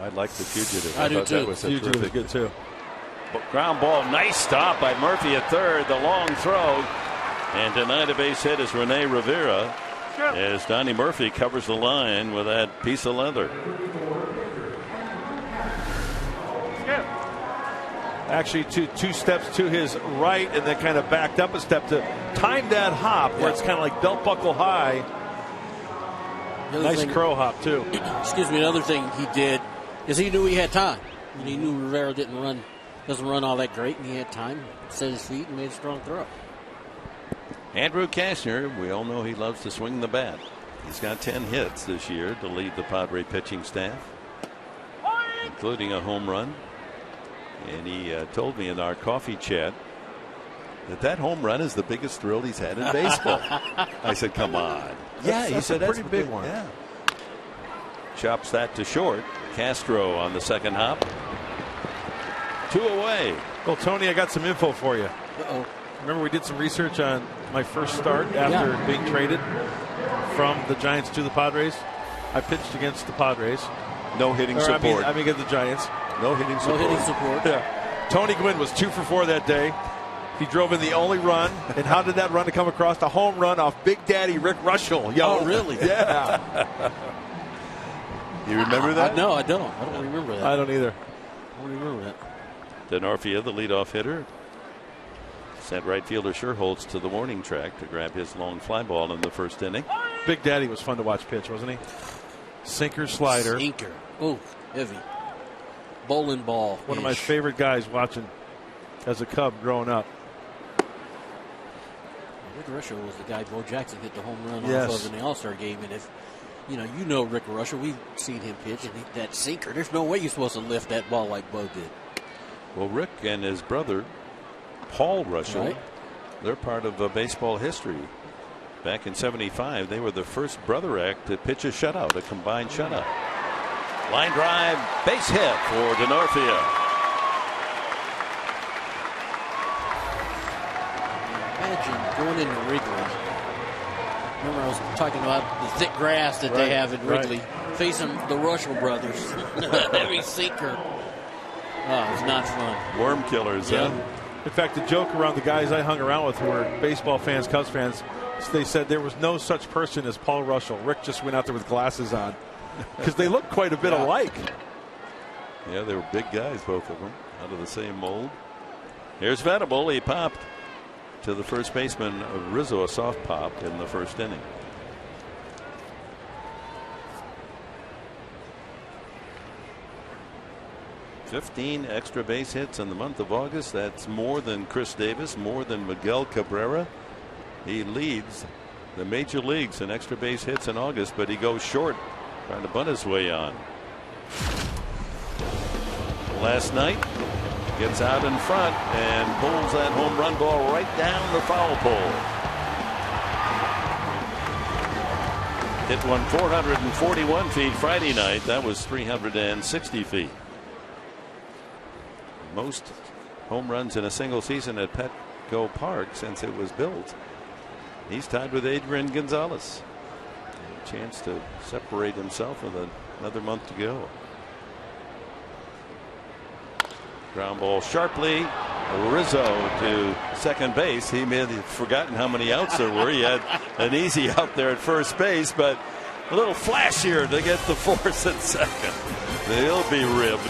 I'd like The Fugitive. I do thought too. That was a Fugitive is terrific good too. ground ball. Nice stop by Murphy at third. The long throw. And denied a base hit is Rene Rivera as Donnie Murphy covers the line with that piece of leather. Actually, two steps to his right and then kind of backed up a step to time that hop where it's kind of like belt buckle high. Nice crow hop, too. Excuse me, another thing he did is he knew he had time. And he knew Rivera doesn't run all that great, and he had time, set his feet, and made a strong throw. Andrew Kastner, we all know he loves to swing the bat. He's got 10 hits this year to lead the Padre pitching staff, including a home run. And he told me in our coffee chat that home run is the biggest thrill he's had in baseball. I said, come on. He said that's a pretty big one. Yeah. Chops that to short. Castro on the second hop. 2 away. Well, Tony, I got some info for you. Remember we did some research on my first start after being traded from the Giants to the Padres? I pitched against the Padres. No hitting support. I mean, against the Giants. No hitting support. No hitting support. Yeah. Tony Gwynn was 2 for 4 that day. He drove in the only run. And how did that run to come across? A home run off Big Daddy Rick Russell. Oh, really? Yeah. You remember that? No, I don't. I don't remember that. I don't either. I don't remember that. Denorfia, the leadoff hitter, sent right fielder Sherholtz to the warning track to grab his long fly ball in the first inning. Big Daddy was fun to watch pitch, wasn't he? Sinker, slider. Sinker. Oh, heavy. Bowling ball. One of my favorite guys watching as a Cub growing up. Rick Rusher was the guy Bo Jackson hit the home run Yes. off of in the All-Star game. And if you know Rick Rusher, we've seen him pitch, and that sinker, there's no way you're supposed to lift that ball like Bo did. Well, Rick and his brother, Paul Russell, they're part of baseball history. Back in '75, they were the first brother act to pitch a shutout, a combined shutout. Line drive, base hit for Denorfia. Imagine going into Wrigley. Remember, I was talking about the thick grass that they have in Wrigley, facing the Russell brothers. Heavy sinker. Oh, it's not fun. Worm killers, Yeah. In fact, the joke around the guys I hung around with who were baseball fans, Cubs fans, they said there was no such person as Paul Russell. Rick just went out there with glasses on because they look quite a bit alike. Yeah, they were big guys, both of them, out of the same mold. Here's Venable. He popped to the first baseman of Rizzo, a soft pop in the first inning. "15 extra base hits in the month of August. That's more than Chris Davis, more than Miguel Cabrera. He leads the major leagues in extra base hits in August, but he goes short, trying to bunt his way on. Last night, gets out in front and pulls that home run ball right down the foul pole. Hit one 441 feet Friday night. That was 360 feet. Most home runs in a single season at Petco Park since it was built. He's tied with Adrian Gonzalez. A chance to separate himself with another month to go. Ground ball sharply. Rizzo to second base. He may have forgotten how many outs there were. He had an easy out there at first base, but a little flashier to get the force at second. They'll be ribbed.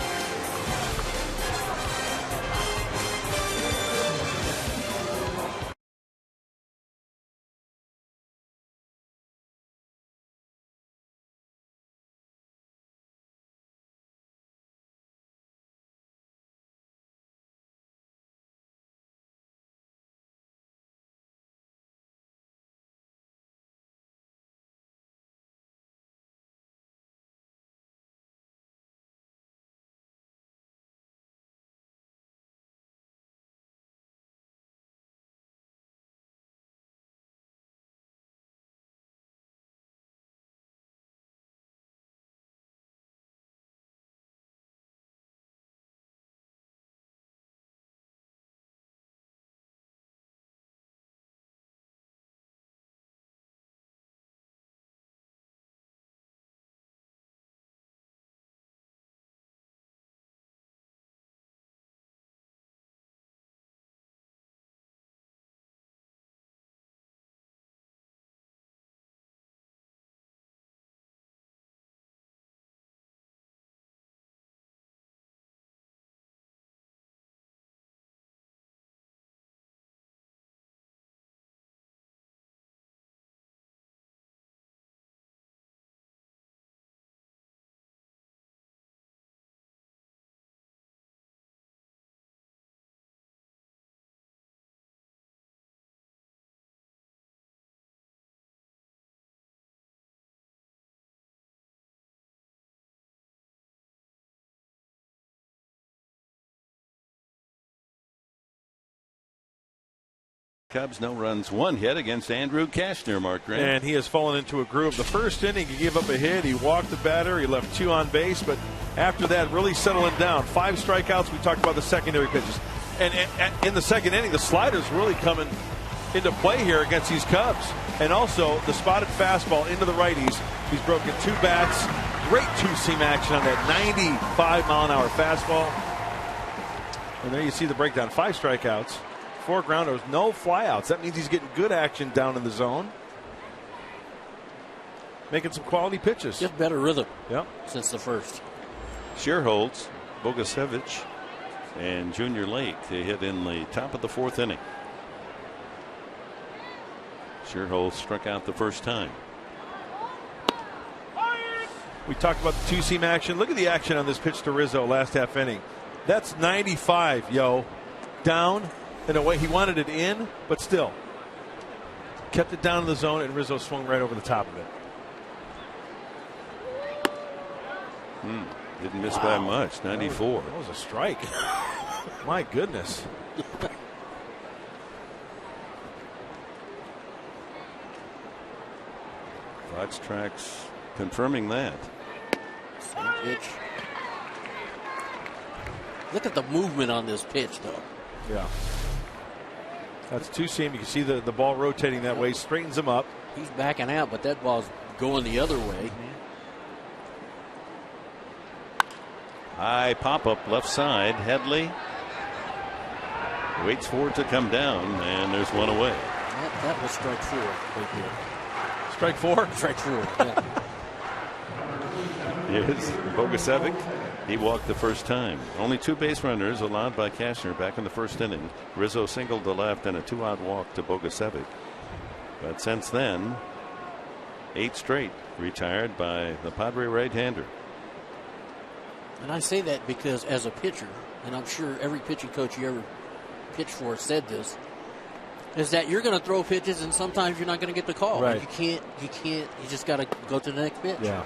Cubs. No runs, 1 hit against Andrew Cashner, Mark Grant. And he has fallen into a groove. The first inning, he gave up a hit. He walked the batter. He left 2 on base. But after that, really settling down. 5 strikeouts. We talked about the secondary pitches. And in the second inning, the slider's really coming into play here against these Cubs. And also the spotted fastball into the righties. He's broken 2 bats. Great two-seam action on that 95-mile-an-hour fastball. And there you see the breakdown. 5 strikeouts, 4 grounders, no flyouts. That means he's getting good action down in the zone. Making some quality pitches. Just better rhythm. Yep. Since the first. Sherholtz, Bogusevic, and Junior Lake. They hit in the top of the 4th inning. Sherholtz struck out the first time. We talked about the two-seam action. Look at the action on this pitch to Rizzo last half inning. That's 95, yo. Down and away. He wanted it in, but still. Kept it down in the zone, and Rizzo swung right over the top of it. Didn't miss by much. 94. That was a strike. My goodness. Fox Tracks confirming that. Same pitch. Look at the movement on this pitch, though. Yeah. That's two-seam. You can see the ball rotating that way. Straightens him up. He's backing out, but that ball's going the other way. High pop-up left side. Headley waits for it to come down, and there's one away. That was strike 4 right there. Strike 4? Strike 4, yeah. Here's Bogusevic. He walked the first time. Only 2 base runners allowed by Cashner back in the first inning. Rizzo singled to left and a 2-out walk to Bogusevic. But since then, 8 straight retired by the Padre right-hander. And I say that because as a pitcher, and I'm sure every pitching coach you ever pitched for said this, is that you're going to throw pitches and sometimes you're not going to get the call. Right. You just got to go to the next pitch. Yeah.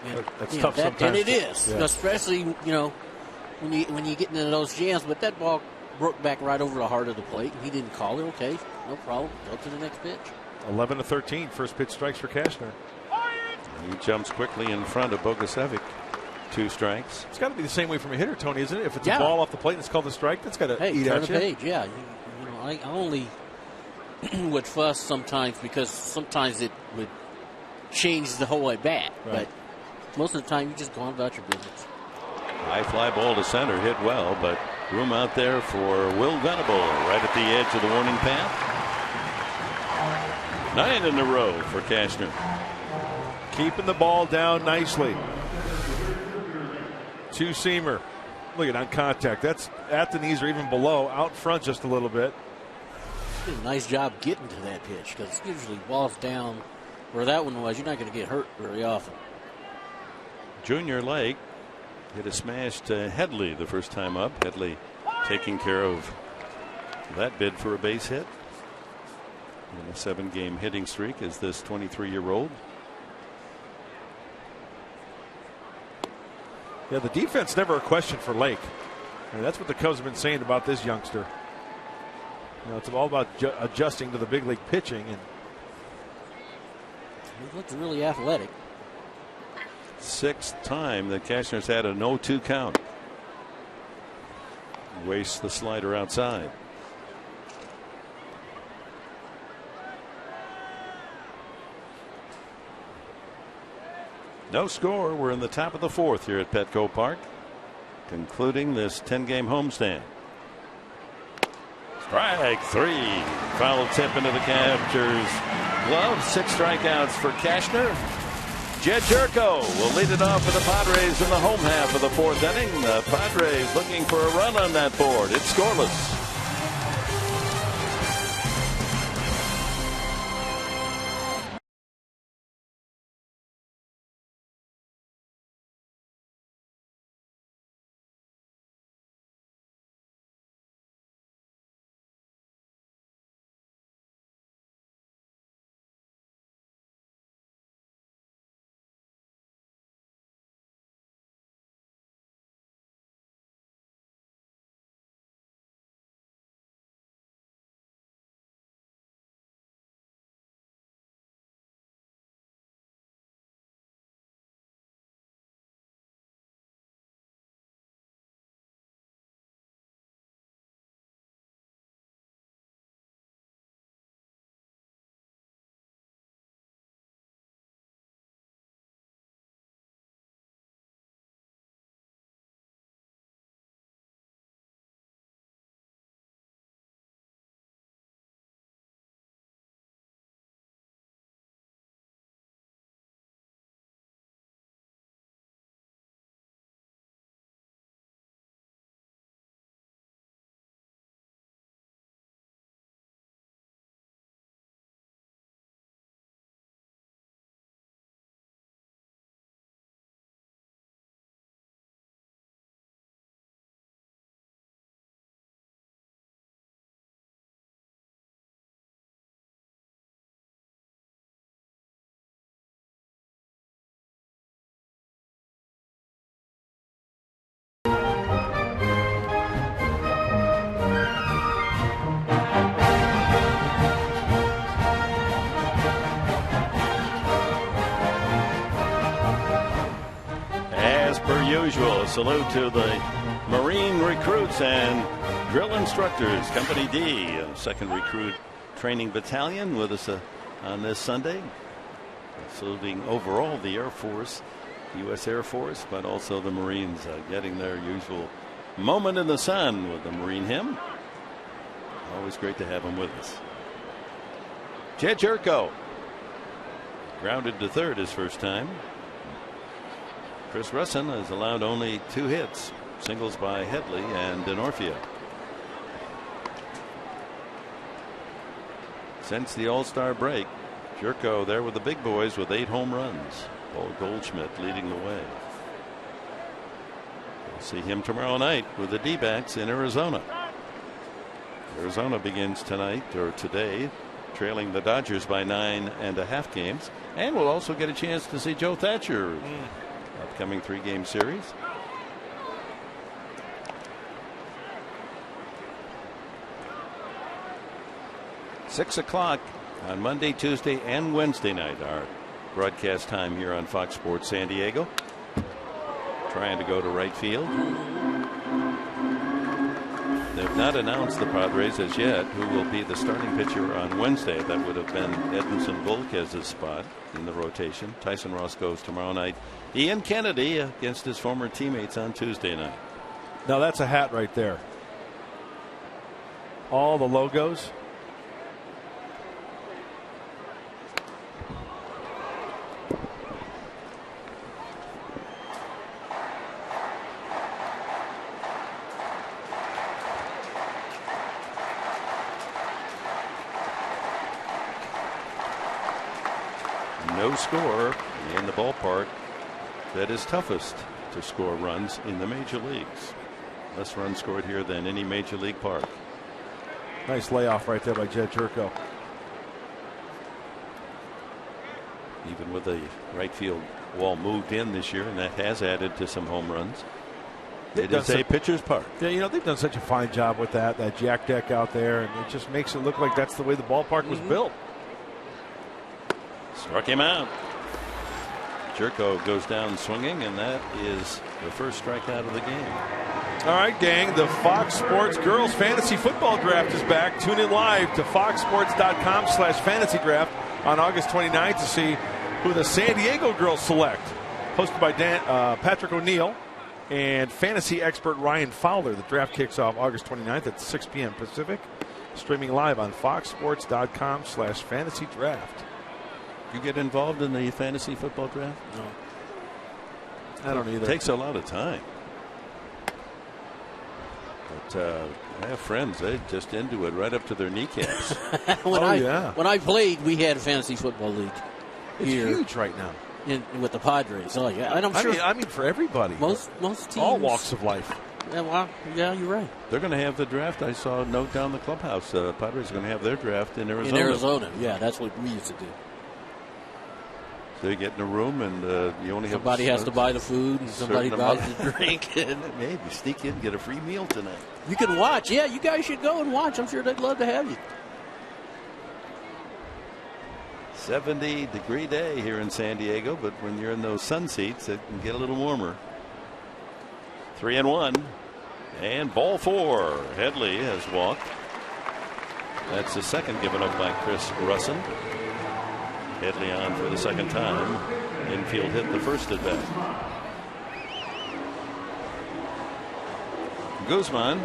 And, that's tough sometimes. And it is, yeah. especially, when you get into those jams. But that ball broke back right over the heart of the plate. He didn't call it. Okay, no problem. Go to the next pitch. 11-13. First pitch strikes for Cashner. He jumps quickly in front of Bogusevic. 2 strikes. It's got to be the same way from a hitter, Tony, isn't it? If it's a ball off the plate and it's called a strike, that's got to eat turn at the you. page. Yeah, I only would fuss sometimes because sometimes it would change the whole at bat. Right. But most of the time, you just go on about your business. High fly ball to center, hit well, but room out there for Will Venable right at the edge of the warning path. 9 in a row for Cashner. Keeping the ball down nicely. Two-seamer. Look at on contact. That's at the knees or even below, out front just a little bit. Did a nice job getting to that pitch because usually balls down where that one was. You're not going to get hurt very often. Junior Lake hit a smash to Headley the first time up. Headley taking care of that bid for a base hit. In a 7-game hitting streak is this 23-year-old. Yeah, the defense never a question for Lake. I mean, that's what the Cubs have been saying about this youngster. It's all about adjusting to the big league pitching. And he looks really athletic. 6th time that Cashner's had a 0-2 count. Wastes the slider outside. No score. We're in the top of the 4th here at Petco Park, concluding this 10-game homestand. Strike 3. Foul tip into the catcher's glove. 6 strikeouts for Cashner. Jed Jerko will lead it off for the Padres in the home half of the 4th inning. The Padres looking for a run on that board. It's scoreless. usual, a salute to the Marine recruits and drill instructors, Company D, 2nd Recruit Training Battalion, with us on this Sunday. Saluting overall the Air Force, U.S. Air Force, but also the Marines getting their usual moment in the sun with the Marine hymn. Always great to have them with us. Jed Jerko grounded to third his first time. Chris Russin has allowed only 2 hits, singles by Headley and Denorfia. Since the All-Star break, Jerko there with the big boys with 8 home runs. Paul Goldschmidt leading the way. We'll see him tomorrow night with the D-backs in Arizona. Arizona begins tonight or today, trailing the Dodgers by 9.5 games, and we'll also get a chance to see Joe Thatcher. Upcoming 3-game series. Six o'clock on Monday, Tuesday, and Wednesday night. Our broadcast time here on Fox Sports San Diego. Trying to go to right field. They've not announced the Padres as yet who will be the starting pitcher on Wednesday. That would have been Edinson Volquez's spot in the rotation. Tyson Ross goes tomorrow night. Ian Kennedy against his former teammates on Tuesday night. Now that's a hat right there. All the logos. No score in the ballpark that is toughest to score runs in the major leagues. Less runs scored here than any major league park. Nice layoff right there by Jed Jerko. Even with the right field wall moved in this year, and that has added to some home runs. It is a pitcher's park. Yeah, you know, they've done such a fine job with that jack deck out there, and it just makes it look like that's the way the ballpark was built. Struck him out. Jerko goes down swinging, and that is the first strikeout of the game. All right, gang, the Fox Sports Girls Fantasy Football Draft is back. Tune in live to foxsports.com/fantasy draft on August 29th to see who the San Diego girls select. Hosted by Patrick O'Neill and fantasy expert Ryan Fowler. The draft kicks off August 29th at 6 p.m. Pacific. Streaming live on foxsports.com/fantasy draft. You get involved in the fantasy football draft? No. I don't either. It takes a lot of time. But I have friends, they're just into it right up to their kneecaps. When I played, we had a fantasy football league. It's huge right now. With the Padres. Oh, yeah. And I'm sure. I mean, for everybody. Most teams. All walks of life. Yeah, well, yeah, you're right. They're going to have the draft. I saw a note down the clubhouse. Padres are going to have their draft in Arizona. In Arizona, yeah, that's what we used to do. So you get in a room and you only have somebody has to buy the food and somebody buys the drink. And maybe sneak in and get a free meal tonight. You can watch. Yeah, you guys should go and watch. I'm sure they'd love to have you. 70-degree day here in San Diego, but when you're in those sun seats, it can get a little warmer. 3-1. And ball 4. Headley has walked. That's the second given up by Chris Russin. Headley on for the second time. Infield hit the first at bat. Guzman,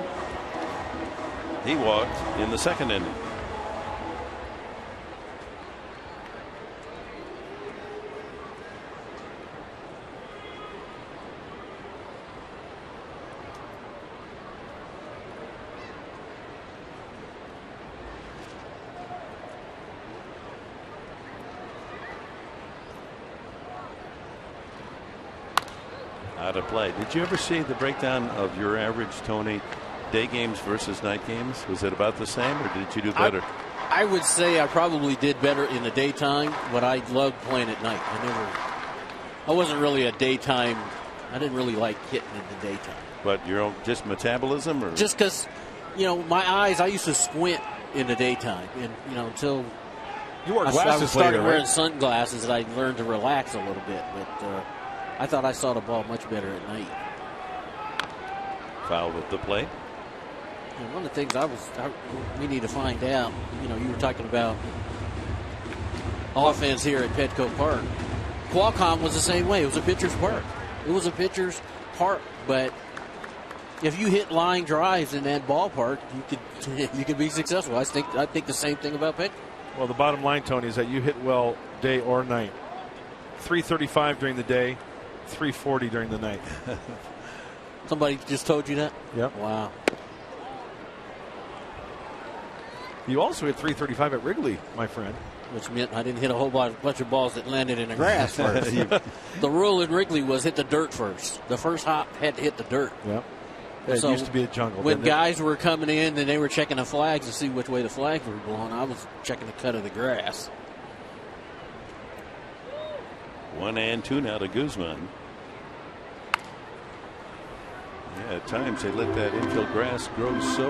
he walked in the second inning. Out of play. Did you ever see the breakdown of your average, Tony, day games versus night games? Was it about the same, or did you do better? I would say I probably did better in the daytime, but I loved playing at night. I wasn't really a daytime. I didn't really like hitting in the daytime. But your own just metabolism, or just because, my eyes. I used to squint in the daytime, and until you wore glasses I started later, wearing right? sunglasses, and I learned to relax a little bit. But I thought I saw the ball much better at night. fouled at the plate. And one of the things we need to find out, you were talking about offense here at Petco Park. Qualcomm was the same way. It was a pitcher's park. But if you hit line drives in that ballpark, you could be successful. I think the same thing about Petco. Well, the bottom line, Tony, is that you hit well day or night. 335 during the day, 340 during the night. Somebody just told you that? Yep. Wow. You also hit 335 at Wrigley, my friend. Which meant I didn't hit a whole bunch of balls that landed in the grass first. The rule in Wrigley was hit the dirt first. The first hop had to hit the dirt. Yep. It used to be a jungle. When guys were coming in and they were checking the flags to see which way the flags were blowing, I was checking the cut of the grass. 1-2 now to Guzman. Yeah, at times they let that infield grass grow so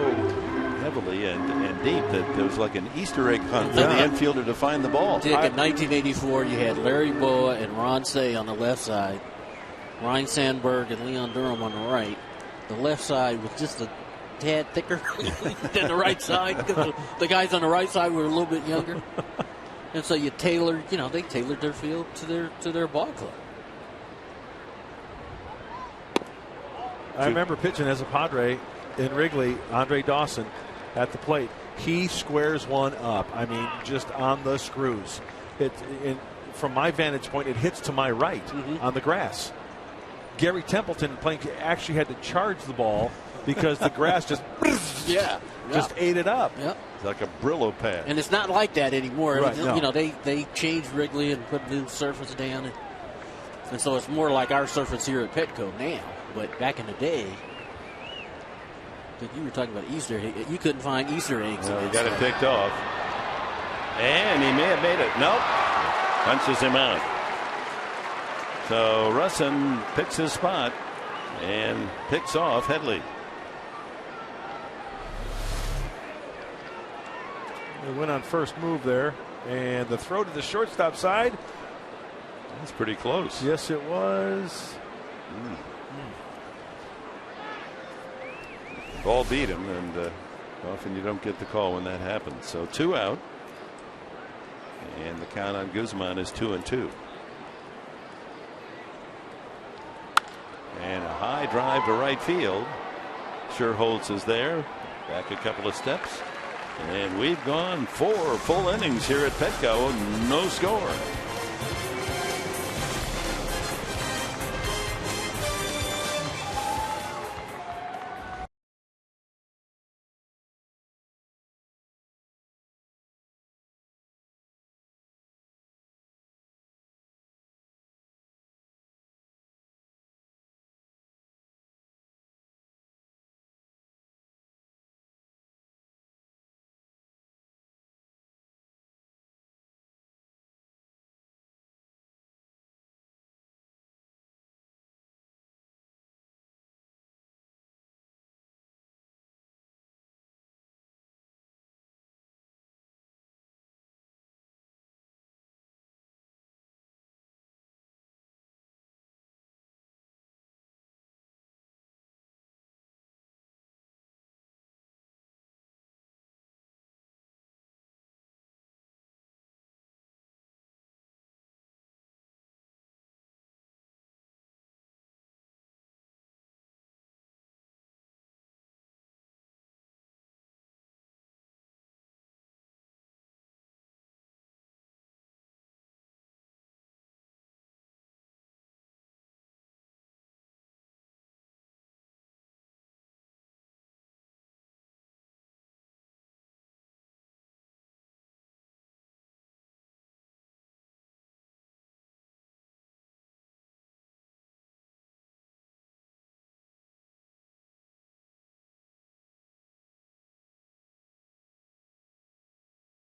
heavily and deep that there was like an Easter egg hunt for the infielder to find the ball. Dick, in 1984, you had Larry Boa and Ron Say on the left side, Ryan Sandberg and Leon Durham on the right. The left side was just a tad thicker than the right side because the guys on the right side were a little bit younger. And so they tailored their field to their ball club. I remember pitching as a Padre in Wrigley, Andre Dawson at the plate. He squares one up. I mean, just on the screws. From my vantage point, it hits to my right on the grass. Gary Templeton actually had to charge the ball because the grass just ate it up. Yep. It's like a Brillo pad. And it's not like that anymore. Right, no. They changed Wrigley and put new surface down. And so it's more like our surface here at Petco now. But back in the day, you were talking about Easter eggs. You couldn't find Easter eggs. No, he got it picked off. And he may have made it. Nope. Punches him out. So Russin picks his spot and picks off Headley. They went on first move there. And the throw to the shortstop side. That's pretty close. Yes, it was. Ball beat him, and often you don't get the call when that happens. So 2 out. And the count on Guzman is 2-2. And a high drive to right field. Schuerholz is there. Back a couple of steps. And we've gone 4 full innings here at Petco. No score.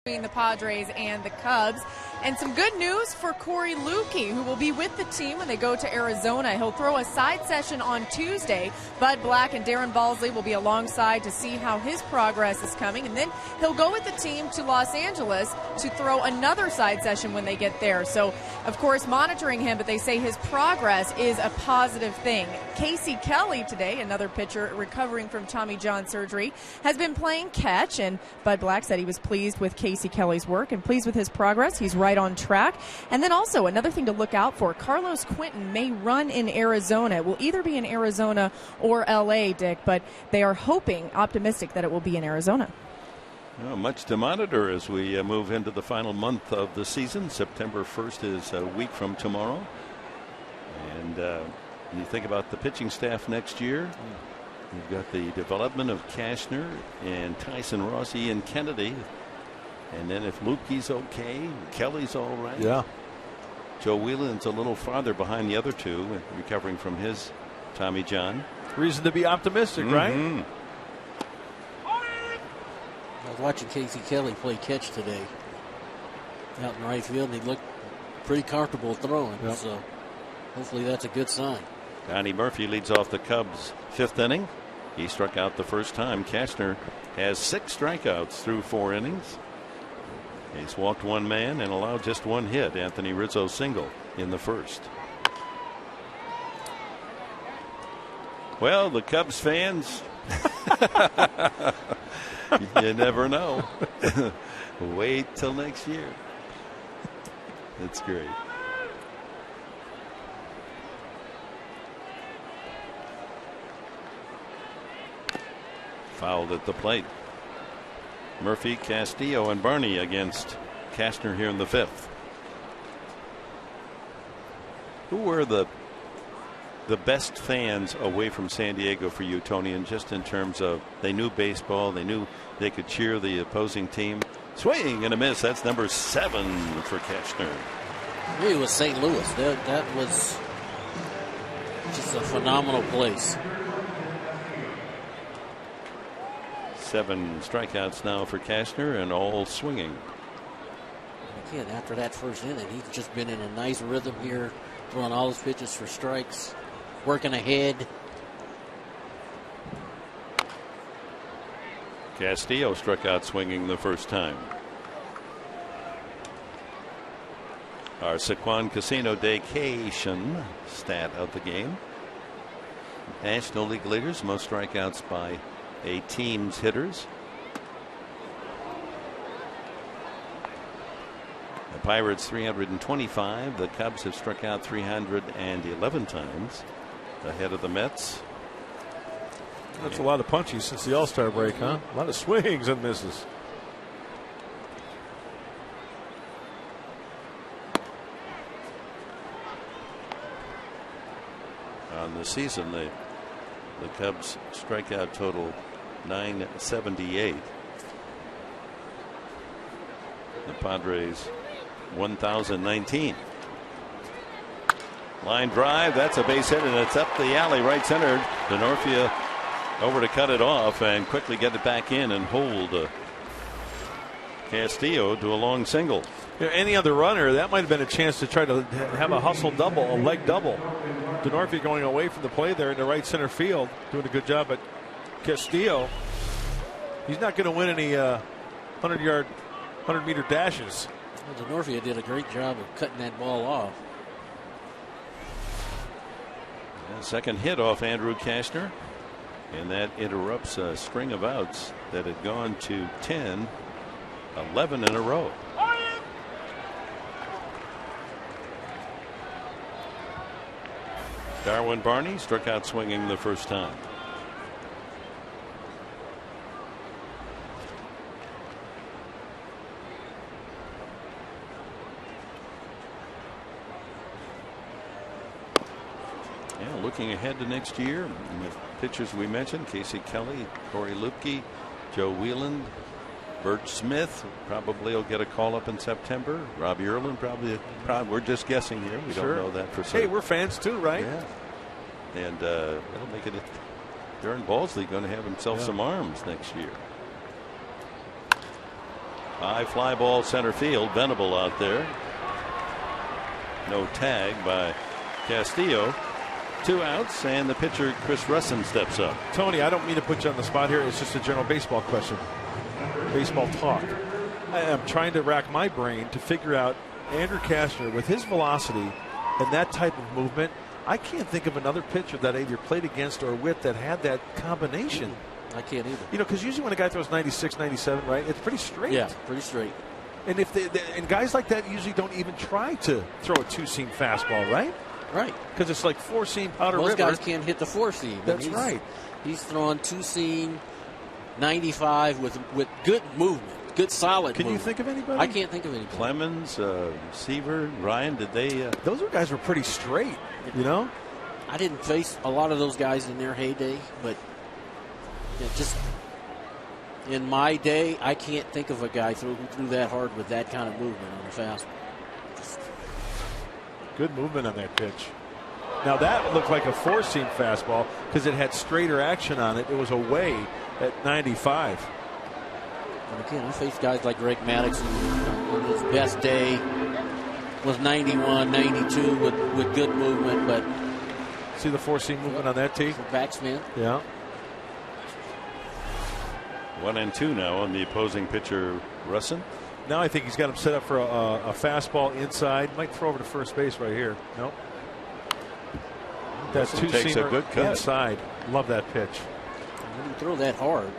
between the Padres and the Cubs. And some good news for Corey Lukey, who will be with the team when they go to Arizona. He'll throw a side session on Tuesday. Bud Black and Darren Balsley will be alongside to see how his progress is coming. And then he'll go with the team to Los Angeles to throw another side session when they get there. So, of course, monitoring him, but they say his progress is a positive thing. Casey Kelly today, another pitcher recovering from Tommy John surgery, has been playing catch. And Bud Black said he was pleased with Casey Kelly's work and pleased with his progress. He's right on track. And then also another thing to look out for, Carlos Quentin may run in Arizona. It will either be in Arizona or LA, Dick, but they are hoping, optimistic, that it will be in Arizona. Well, much to monitor as we move into the final month of the season. September 1st is a week from tomorrow. And when you think about the pitching staff next year, you've got the development of Cashner and Tyson Rossi and Kennedy. And then if Lukey's okay, Kelly's all right. Yeah. Joe Whelan's a little farther behind the other two, recovering from his Tommy John. Reason to be optimistic, right? I was watching Casey Kelly play catch today out in right field, and he looked pretty comfortable throwing. Yep. So hopefully that's a good sign. Donnie Murphy leads off the Cubs' 5th inning. He struck out the first time. Cashner has 6 strikeouts through 4 innings. He's walked 1 man and allowed just 1 hit. Anthony Rizzo single in the first. Well, the Cubs fans, you never know. Wait till next year. It's great. Fouled at the plate. Murphy, Castillo, and Barney against Cashner here in the 5th. Who were the best fans away from San Diego for you, Tony, and just in terms of they knew baseball, they knew they could cheer the opposing team? Swing and a miss. That's number 7 for Cashner. It was St. Louis. That was just a phenomenal place. 7 strikeouts now for Cashner and all swinging. Again, after that first inning, he's just been in a nice rhythm here, throwing all his pitches for strikes, working ahead. Castillo struck out swinging the first time. Our Sequan Casino Daycation stat of the game. National League leaders, most strikeouts by a team's hitters. The Pirates 325. The Cubs have struck out 311 times, ahead of the Mets. That's a lot of punchies since the All-Star break, huh? A lot of swings and misses. On the season, the Cubs strikeout total 978. The Padres 1,019. Line drive, that's a base hit, and it's up the alley, right center. Denorfia over to cut it off and quickly get it back in and hold Castillo to a long single. You know, any other runner, that might have been a chance to try to have a hustle double, a leg double. Denorfia going away from the play there in the right center field, doing a good job. But Castillo, he's not going to win any 100-meter dashes. Well, Denorfia did a great job of cutting that ball off. Second hit off Andrew Cashner, and that interrupts a string of outs that had gone to 11 in a row. Darwin Barney struck out swinging the first time. Yeah, looking ahead to next year, with pitchers we mentioned, Casey Kelly, Corey Lukey, Joe Whelan, Bert Smith probably will get a call up in September. Robbie Erlin probably we're just guessing here. We don't know that for certain. Hey, we're fans too, right? Yeah. And that'll make it. Darren Balsley going to have himself some arms next year. High fly ball center field. Venable out there. No tag by Castillo. 2 outs, and the pitcher Chris Russin steps up. Tony, I don't mean to put you on the spot here. It's just a general baseball question. Baseball talk. I am trying to rack my brain to figure out Andrew Cashner with his velocity and that type of movement. I can't think of another pitcher that I either played against or with that had that combination. I can't either. You know, because usually when a guy throws 96, 97, right, it's pretty straight. Yeah, pretty straight. And if and guys like that usually don't even try to throw a 2-seam fastball, right? Right. Because it's like 4-seam powder river. Most guys can't hit the 4-seam. That's right. He's throwing 2-seam, 95 with good movement, good solid Can movement. you think of anybody? I can't think of anybody. Clemens, Seaver, Ryan, did they? Those guys were pretty straight, you know? I didn't face a lot of those guys in their heyday, but just in my day, I can't think of a guy who threw that hard with that kind of movement on the fastball. Good movement on that pitch. Now that looked like a 4-seam fastball because it had straighter action on it. It was away at 95. And again, I faced guys like Greg Maddox on his best day was 91, 92 with good movement, but see the 4-seam movement on that tee? Backspin. Yeah. 1-2 now on the opposing pitcher, Russin. Now I think he's got him set up for a fastball inside. Might throw over to first base right here. Nope. That takes a good two-seamer cut. inside. Love that pitch. When you throw that hard,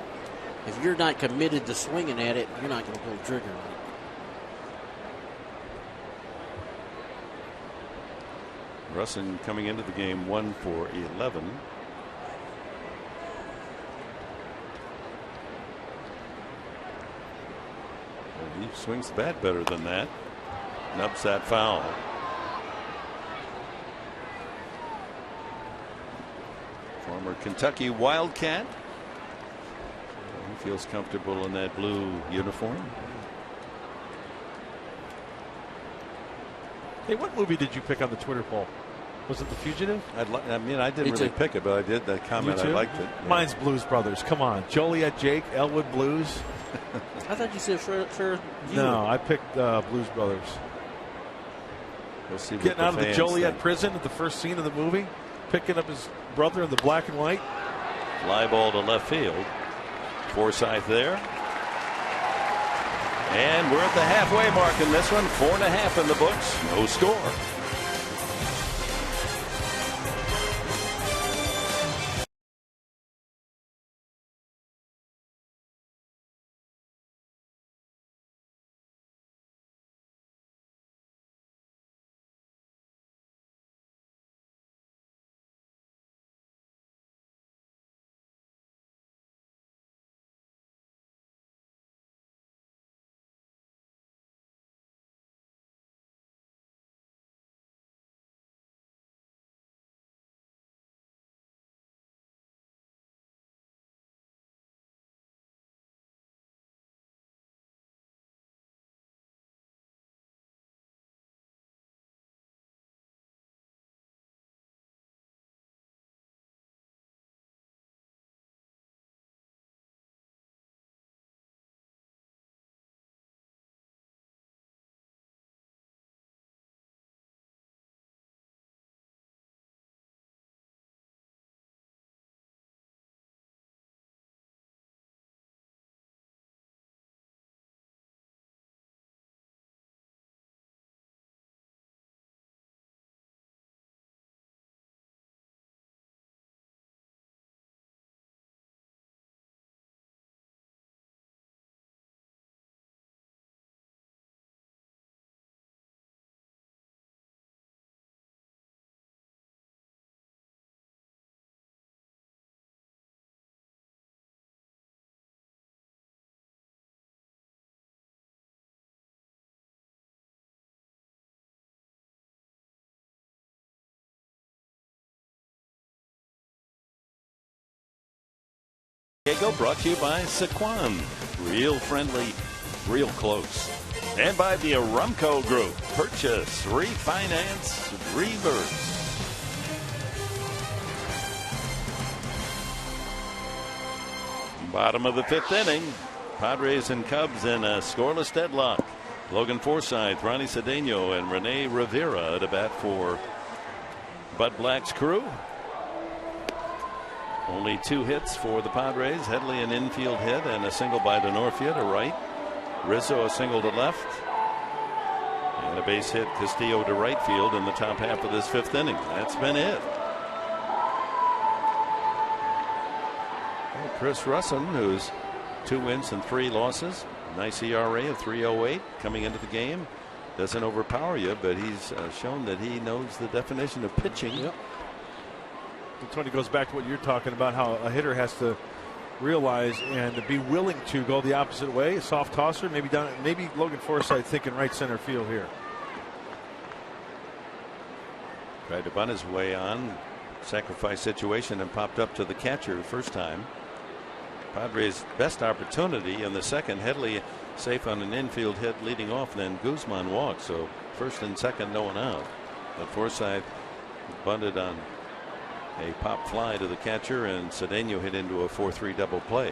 if you're not committed to swinging at it, you're not going to pull the trigger on it. Russin coming into the game 1 for 11. And he swings the bat better than that. Nubs that foul. Former Kentucky Wildcat. He feels comfortable in that blue uniform. Hey, what movie did you pick on the Twitter poll? Was it The Fugitive? I didn't really pick it, but I did that comment. I liked it. Yeah. Mine's Blues Brothers. Come on. Joliet Jake, Elwood Blues. I thought you said for you. No, I picked Blues Brothers. We'll see what Getting out of the fans Joliet think. prison at the first scene of the movie. Picking up his brother in the black and white. Fly ball to left field. Forsythe there. And we're at the halfway mark in this one. 4.5 in the books. No score. Diego brought to you by Sequan. Real friendly, real close. And by the Arumco Group. Purchase, refinance, reverse. Bottom of the 5th inning. Padres and Cubs in a scoreless deadlock. Logan Forsythe, Ronnie Cedeno, and Rene Rivera at a bat for Bud Black's crew. Only 2 hits for the Padres. Headley an infield hit and a single by Denorfia to right. Rizzo a single to left. And a base hit Castillo to right field in the top half of this 5th inning. That's been it. Well, Chris Russin, who's 2 wins and 3 losses. Nice ERA of 3.08 coming into the game. Doesn't overpower you, but he's shown that he knows the definition of pitching. Yep. And Tony, goes back to what you're talking about, how a hitter has to realize and be willing to go the opposite way. A soft tosser, maybe down, maybe Logan Forsythe thinking right center field here. Tried to bunt his way on, sacrifice situation, and popped up to the catcher first time. Padres' best opportunity in the second. Headley safe on an infield hit leading off, then Guzman walked. So first and second, no one out. But Forsythe bunted on a pop fly to the catcher, and Cedeno hit into a 4-3 double play.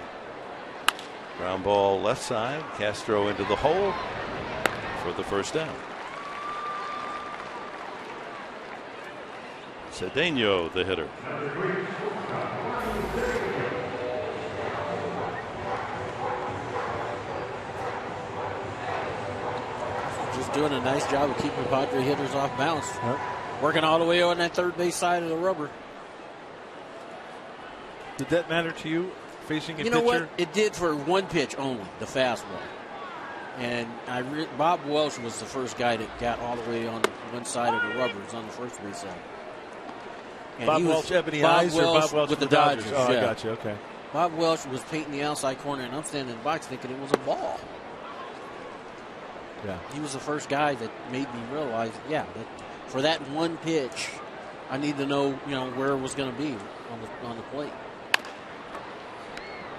Ground ball left side. Castro into the hole for the first down. Cedeno, the hitter. Just doing a nice job of keeping Padre hitters off balance. Yep. Working all the way on that third base side of the rubber. Did that matter to you, facing a pitcher? You know what? It did for one pitch only, the fastball. And Bob Welch was the first guy that got all the way on one side of the rubber. It was on the first base side. And Bob Welch, Ebony Eyes, or Bob Welch with the Dodgers? Oh, yeah. I got you. Okay. Bob Welch was painting the outside corner, and I'm standing in the box thinking it was a ball. Yeah. He was the first guy that made me realize, that for that one pitch, I need to know, where it was going to be on the plate.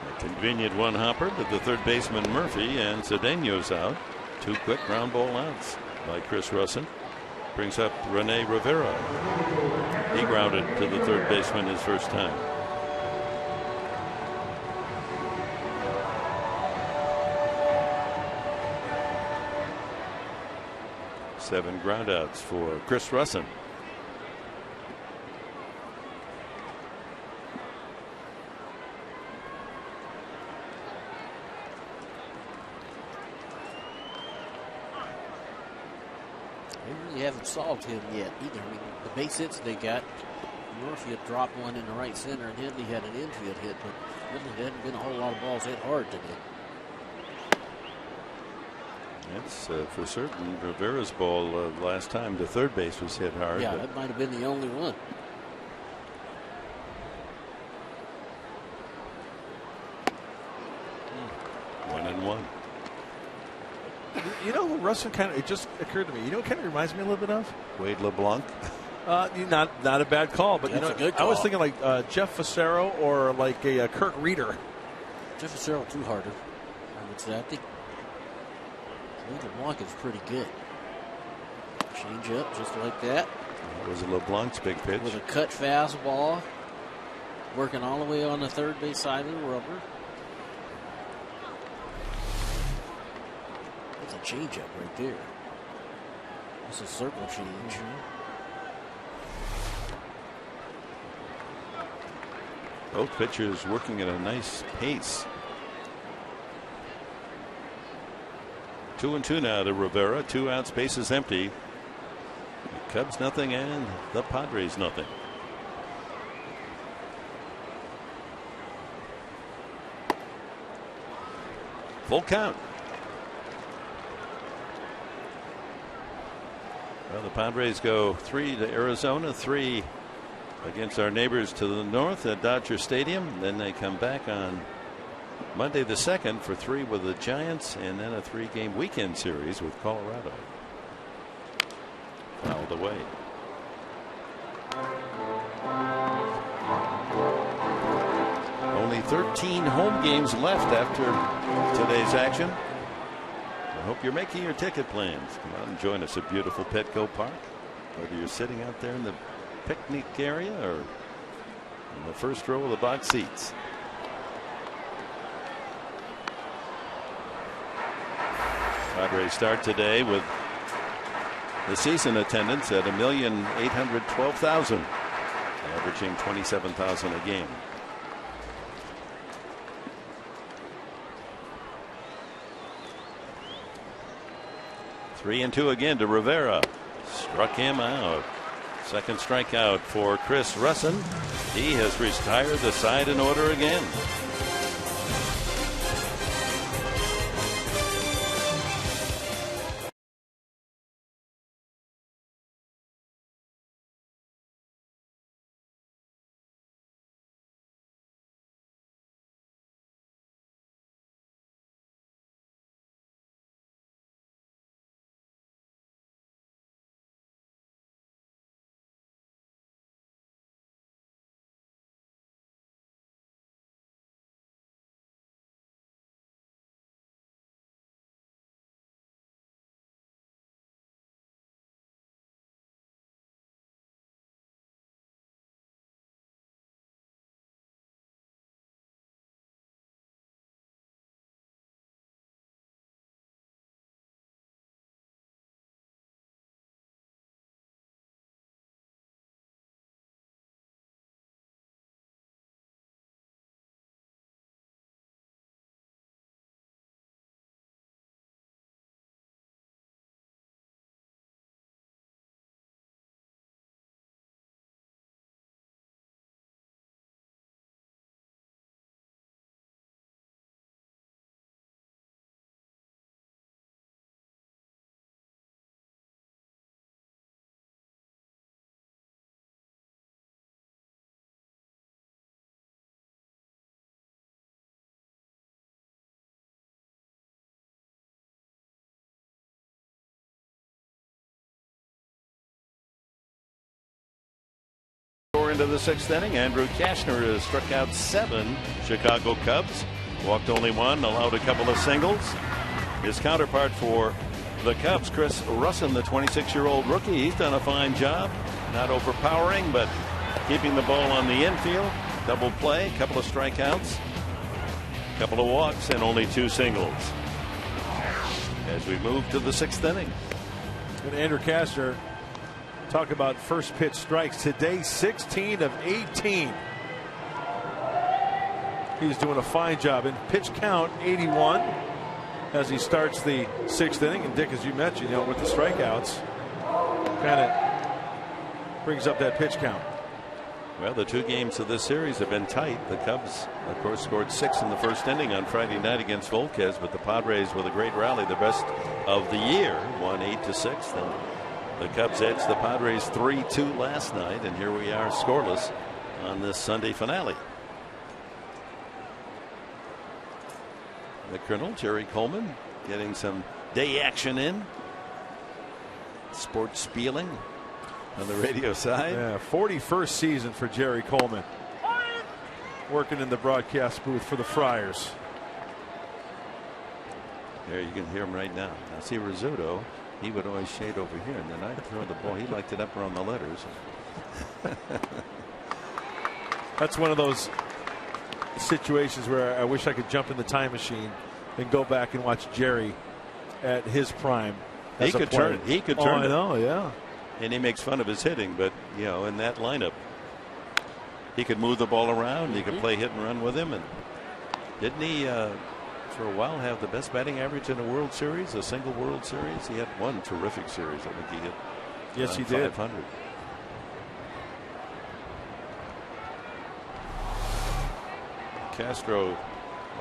A convenient one hopper to the third baseman Murphy, and Cedeno's out. 2 quick ground ball outs by Chris Russin. Brings up Rene Rivera. He grounded to the third baseman his first time. Seven groundouts for Chris Russin. They really haven't solved him yet either. I mean, the base hits they got, Murphy had dropped one into right center, and Headley had an infield hit, but really there hadn't been a whole lot of balls hit hard today. That's for certain. Rivera's ball last time to third base was hit hard. Yeah, that might have been the only one. One and one. You know who Russin it just occurred to me. You know what kind of reminds me a little bit of? Wade LeBlanc. Not a bad call, but That's a good call. I was thinking like Jeff Facero or like a Kirk Reeder. Jeff Facero too harder, I would say. I think Wade LeBlanc is pretty good. Change up just like that. That was LeBlanc's big pitch. With a cut fastball, working all the way on the third base side of the rubber. That's a change up right there. That's a circle change. Both pitchers working at a nice pace. 2-2 now to Rivera. 2 outs, bases empty. The Cubs nothing and the Padres nothing. Full count. Well, the Padres go 3 to Arizona, 3 against our neighbors to the north at Dodger Stadium. Then they come back on Monday the 2nd for 3 with the Giants, and then a 3-game weekend series with Colorado. Fouled away. Only 13 home games left after today's action. I hope you're making your ticket plans. Come out and join us at beautiful Petco Park. Whether you're sitting out there in the picnic area or in the first row of the box seats. Padres start today with the season attendance at 1,812,000, averaging 27,000 a game. Three and two again to Rivera. Struck him out. Second strikeout for Chris Russin. He has retired the side in order again. Into the sixth inning, Andrew Kashner has struck out 7 Chicago Cubs, walked only 1, allowed a couple of singles. His counterpart for the Cubs, Chris Russin, the 26-year-old rookie, he's done a fine job, not overpowering but keeping the ball on the infield. Double play, couple of strikeouts, couple of walks, and only 2 singles as we move to the sixth inning. And Andrew Kashner, talk about first pitch strikes today, 16 of 18. He's doing a fine job. In pitch count, 81 as he starts the sixth inning. And Dick, as you mentioned, with the strikeouts, kind of brings up that pitch count. Well, the 2 games of this series have been tight. The Cubs, of course, scored 6 in the first inning on Friday night against Volquez, but the Padres with a great rally, the best of the year, won 8-6. And the Cubs edged the Padres 3-2 last night, and here we are scoreless on this Sunday finale. The Colonel, Jerry Coleman, getting some day action in. Sports spieling on the radio side. Yeah, 41st season for Jerry Coleman, working in the broadcast booth for the Friars. There you can hear him right now. Now see Rizzuto. He would always shade over here, and then I'd throw the ball. He liked it up around the letters. That's one of those situations where I wish I could jump in the time machine and go back and watch Jerry at his prime. He could turn it. He could turn it. I know, yeah. And he makes fun of his hitting, but in that lineup, he could move the ball around. He could play hit and run with him, and didn't he? For a while, have the best batting average in a World Series, a single World Series. He had one terrific series. I think he hit. Yes, he did. 500. Castro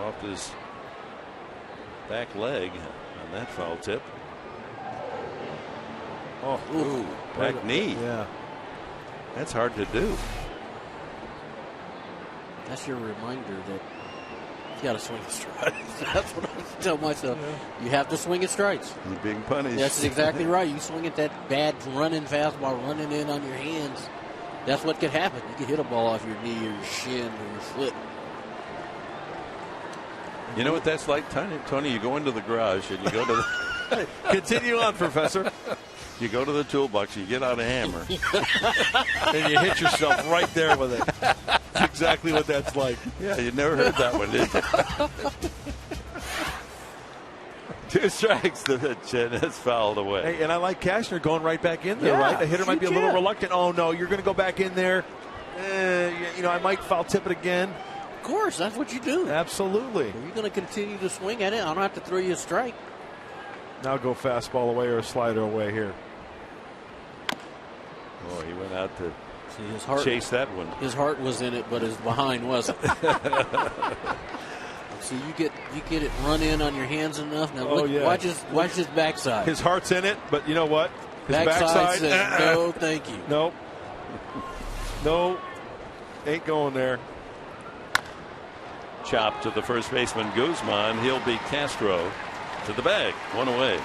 off his back leg on that foul tip. Oh, ooh, back knee. Yeah, that's hard to do. That's your reminder that you got to swing at strikes. That's what I tell myself. Yeah. You have to swing at strikes. You're being punished. That's exactly right. You swing at that bad running fastball, running in on your hands. That's what could happen. You could hit a ball off your knee or your shin or your foot. You know what that's like, Tony? You go into the garage and you go to the. Continue on, Professor. You go to the toolbox, you get out a hammer, and you hit yourself right there with it. That's exactly what that's like. Yeah, you never heard that one, did you? 2 strikes the pitch, and it's fouled away. Hey, and I like Cashner going right back in there, Yeah, right? The hitter might be a shoot, little yeah. reluctant. Oh, no, you're going to go back in there. I might foul tip it again. Of course, that's what you do. Absolutely. If you're going to continue to swing at it, I don't have to throw you a strike. Now go fastball away or a slider away here. Oh, he went out to See, his heart, chase that one. His heart was in it, but his behind wasn't. See, you get it run in on your hands enough. Now look, watch his backside. His heart's in it, but you know what? His backside says, no, thank you. Nope. No, ain't going there. Chop to the first baseman Guzman. He'll be Castro to the bag. 1 away.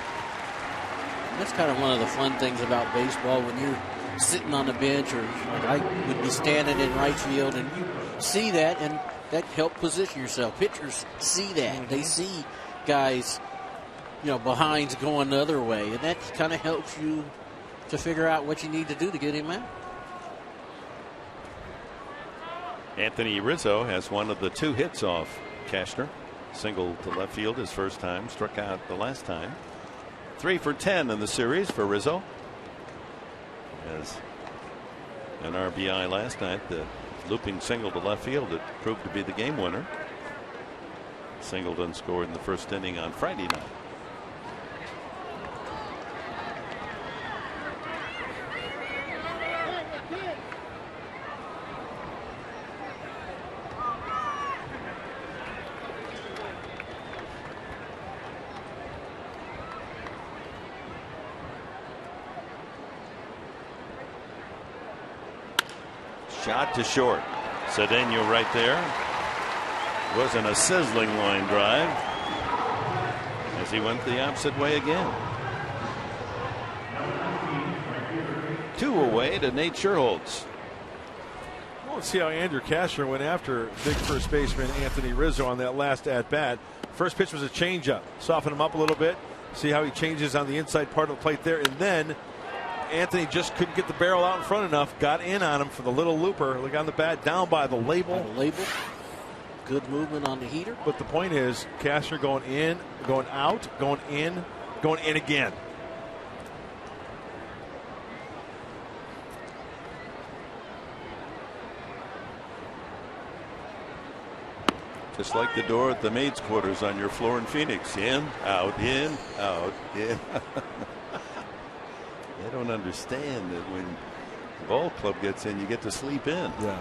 That's kind of one of the fun things about baseball when you're sitting on the bench, or like I would be standing in right field, and you see that, and that helps position yourself. Pitchers see that. They see guys, behinds going the other way, and that kind of helps you to figure out what you need to do to get him out. Anthony Rizzo has one of the 2 hits off Cashner. Single to left field his first time, struck out the last time. 3 for 10 in the series for Rizzo. As an RBI last night, the looping single to left field that proved to be the game winner. Singleton scored in the first inning on Friday night. Shot to short. Cedeno right there. Wasn't a sizzling line drive as he went the opposite way again. 2 away to Nate Scherholtz. Well, let's see how Andrew Cashner went after big first baseman Anthony Rizzo on that last at bat. First pitch was a changeup. Soften him up a little bit. See how he changes on the inside part of the plate there, and then Anthony just couldn't get the barrel out in front enough. Got in on him for the little looper. Look on the bat, down by the label. Good movement on the heater. But the point is, Cashner going in, going out, going in again. Just like the door at the maid's quarters on your floor in Phoenix. In, out, in, out, in. They don't understand that when the ball club gets in, you get to sleep in. Yeah.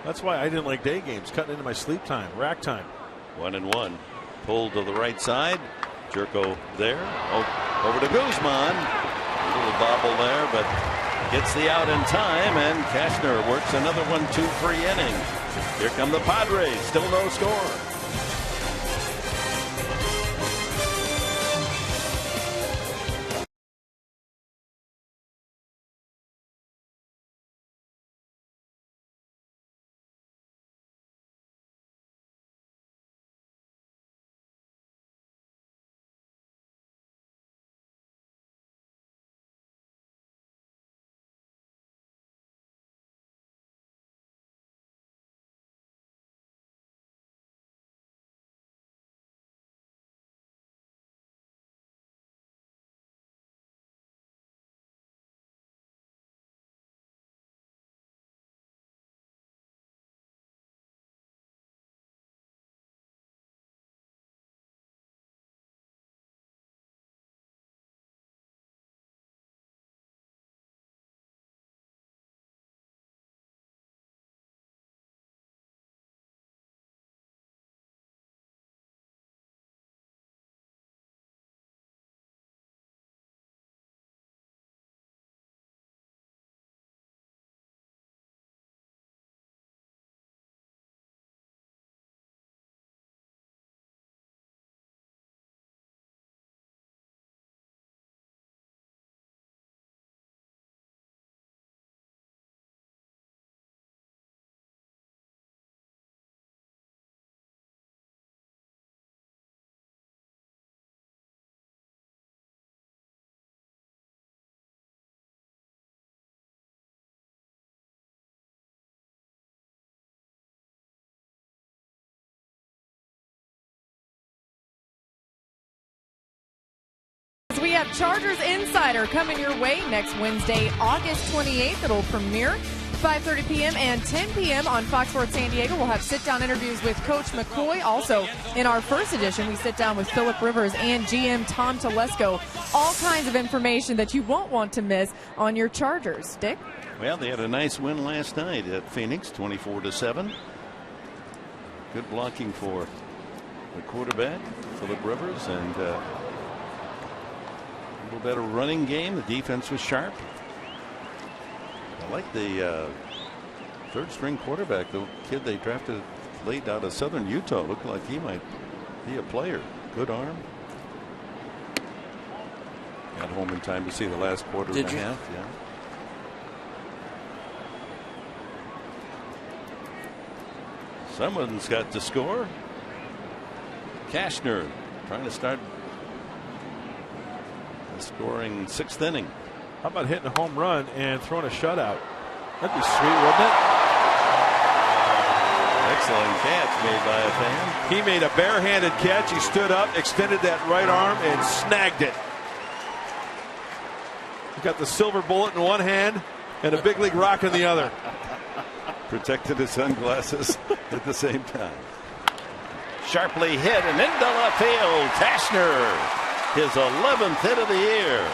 That's why I didn't like day games, cutting into my sleep time, rack time. 1-1. Pulled to the right side. Jerko there. Over to Guzman. A little bobble there, but gets the out in time, and Cashner works another 1-2-3 inning. Here come the Padres. Still no score. have Chargers Insider coming your way next Wednesday, August 28th. It'll premiere 5:30 p.m. and 10 p.m. on Fox Sports San Diego. We'll have sit-down interviews with Coach McCoy. Also, in our first edition, we sit down with Phillip Rivers and GM Tom Telesco. All kinds of information that you won't want to miss on your Chargers. Dick? Well, they had a nice win last night at Phoenix, 24-7. Good blocking for the quarterback, Phillip Rivers, and a little better running game. The defense was sharp. I like the third-string quarterback, the kid they drafted late out of Southern Utah. Looked like he might be a player. Good arm. Got home in time to see the last quarter and a half. Yeah. Someone's got to score. Kashner trying to start the scoring 6th inning. How about hitting a home run and throwing a shutout? That'd be sweet, wouldn't it? Excellent catch made by a fan. He made a barehanded catch. He stood up, extended that right arm, and snagged it. He got the silver bullet in one hand and a big league rock in the other. Protected his sunglasses at the same time. Sharply hit and into left field. Kashner, his 11th hit of the year.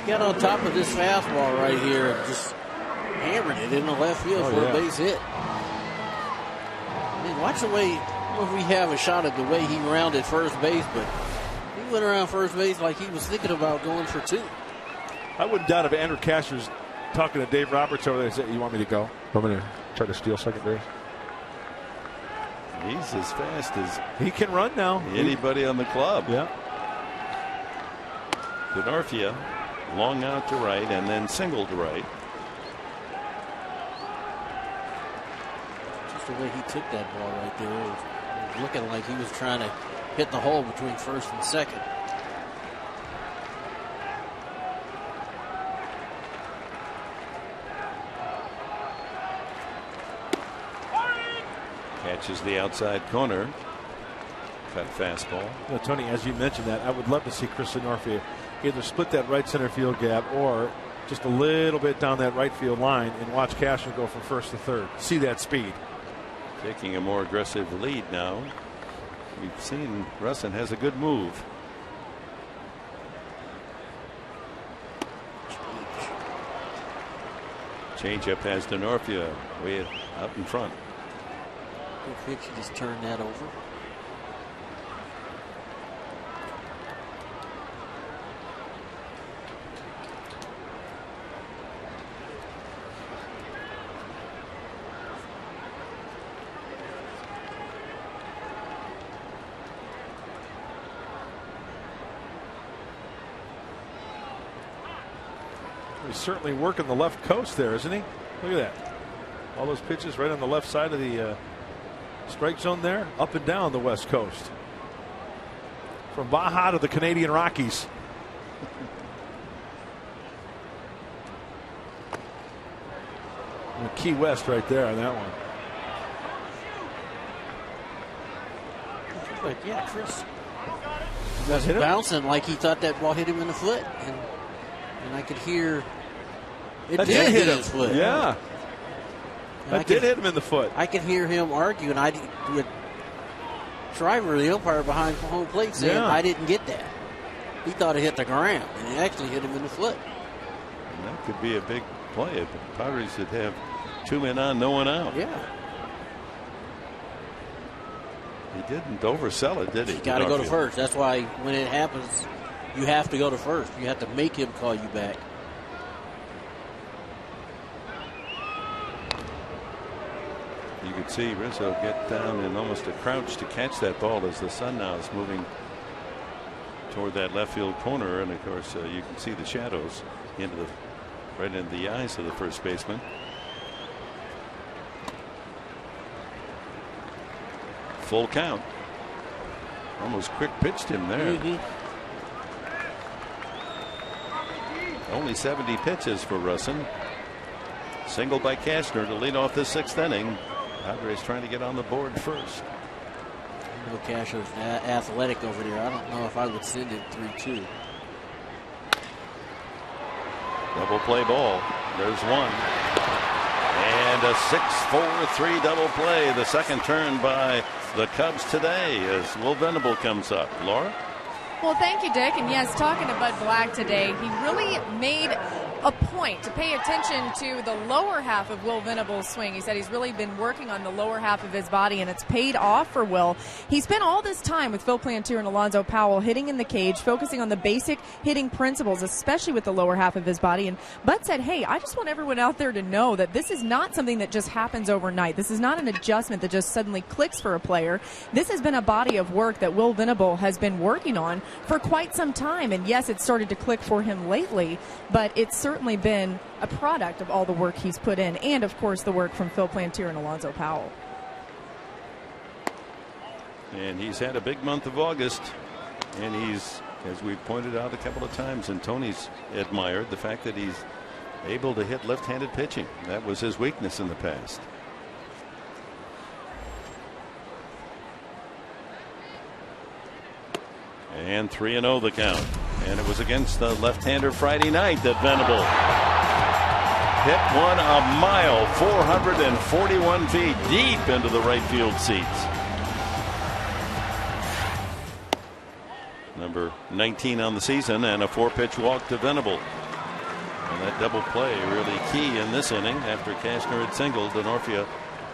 Got on top of this fastball right here and just hammered it in the left field for a base hit. I mean, watch the way, I don't know if we have a shot at the way he rounded first base, but he went around first base like he was thinking about going for 2. I wouldn't doubt if Andrew Kashner's talking to Dave Roberts over there and said, "You want me to go? I'm going to try to steal second base." He's as fast as he can run now. Anybody on the club. Yeah. Denorfia, long out to right and then single to right. Just the way he took that ball right there, it was looking like he was trying to hit the hole between first and second. Catches the outside corner. Cut fastball. You know, Tony, as you mentioned that, I would love to see Chris Denorfia either split that right center field gap or just a little bit down that right field line and watch Kashner go from first to third. See that speed. Taking a more aggressive lead now. We've seen Russin has a good move. Changeup has Denorfia way up in front. Good pitch, just turn that over. He's certainly working the left coast there, isn't he? Look at that. All those pitches right on the left side of the strike zone there, up and down the west coast. From Baja to the Canadian Rockies. Key West right there on that one. But yeah, Chris was bouncing like he thought that ball hit him in the foot, and I could hear it that did hit him. his foot. Yeah, that did hit him in the foot. I could hear him arguing. With Shriver, the umpire behind home plate, saying I didn't get that. He thought it hit the ground, and it actually hit him in the foot. And that could be a big play. If the Padres would have 2 men on, no one out. Yeah. He didn't oversell it, did he? You got to go to first. That's why when it happens, you have to go to first. You have to make him call you back. You could see Rizzo get down in almost a crouch to catch that ball as the sun now is moving toward that left field corner, and of course you can see the shadows right into the eyes of the first baseman. Full count. Almost quick pitched him there. Only 70 pitches for Russin. Single by Kashner to lead off the 6th inning. Padres trying to get on the board first. Bill Casho's athletic over there. I don't know if I would send it 3-2. Double play ball. There's one. And a 6-4-3 double play. The second turn by the Cubs today as Will Venable comes up. Laura? Well, thank you, Dick. And yes, talking to Bud Black today, he really made a point to pay attention to the lower half of Will Venable's swing. He said he's really been working on the lower half of his body, and it's paid off for Will. He spent all this time with Phil Plantier and Alonzo Powell hitting in the cage, focusing on the basic hitting principles, especially with the lower half of his body. And Bud said, hey, I just want everyone out there to know that this is not something that just happens overnight. This is not an adjustment that just suddenly clicks for a player. This has been a body of work that Will Venable has been working on for quite some time. And yes, it started to click for him lately, but it's certainly been a product of all the work he's put in, and of course the work from Phil Plantier and Alonzo Powell. And he's had a big month of August, and he's, as we've pointed out a couple of times, and Tony's admired the fact that he's able to hit left-handed pitching. That was his weakness in the past. And 3-0 the count. And it was against the left-hander Friday night that Venable hit one a mile, 441 feet deep into the right field seats. Number 19 on the season, and a 4-pitch walk to Venable. And that double play really key in this inning. After Cashner had singled, Denorfia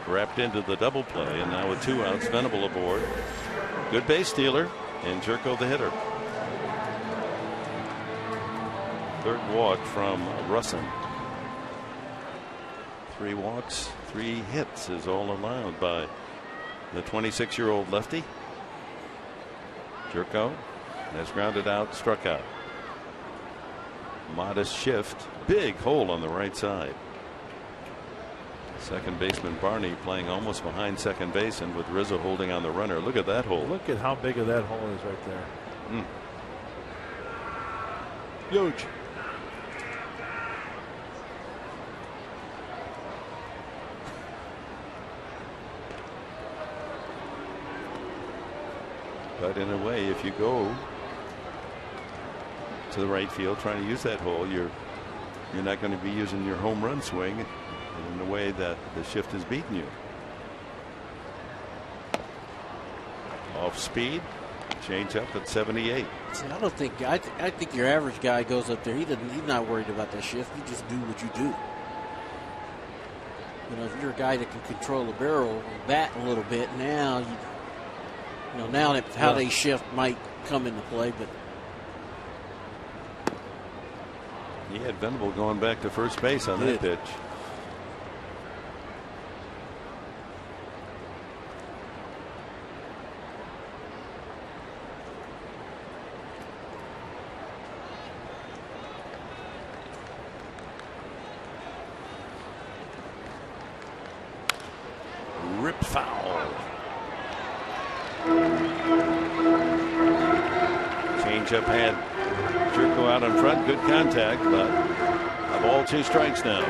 wrapped into the double play, and now with 2 outs, Venable aboard. Good base stealer, and Jerko the hitter. Third walk from Russin. 3 walks, 3 hits is all allowed by the 26-year-old lefty. Jerko has grounded out, struck out. Modest shift, big hole on the right side. Second baseman Barney playing almost behind second base, and with Rizzo holding on the runner. Look at that hole. Look at how big of that hole is right there. Huge. But in a way, if you go to the right field trying to use that hole, you're not going to be using your home run swing in the way that the shift has beaten you. Off speed, change up at 78. See, I don't think I think your average guy goes up there. He's not worried about that shift. You just do what you do. You know, if you're a guy that can control the barrel and bat a little bit, now now that how they shift might come into play, but he had Venable going back to first base on that pitch. Ripped foul. Changeup had Jerko out in front. Good contact, but a ball, 2 strikes now.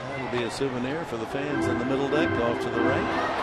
That'll be a souvenir for the fans in the middle deck off to the right.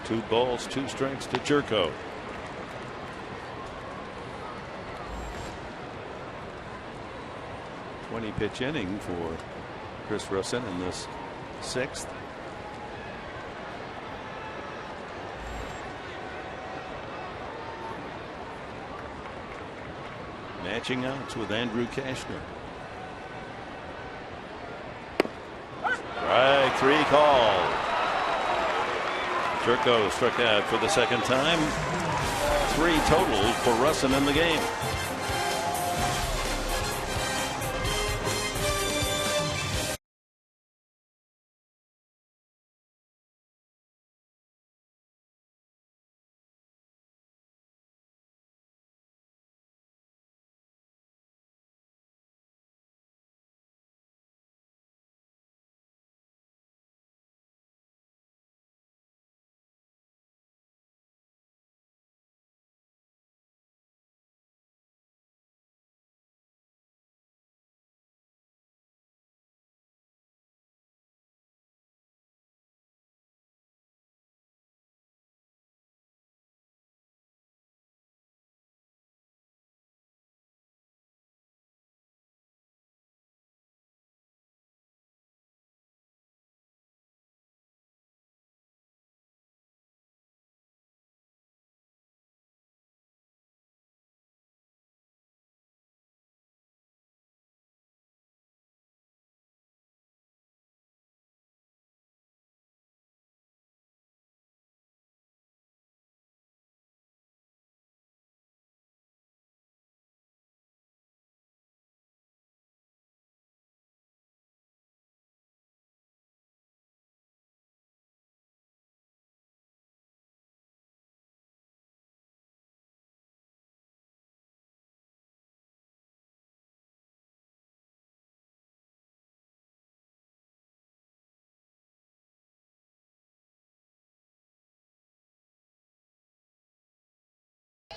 Two balls, 2 strikes to Jerko. 20 pitch inning for Chris Russin in this 6th. Matching outs with Andrew Kashner. Strike 3 called. Turco struck out for the 2nd time. 3 total for Russin in the game.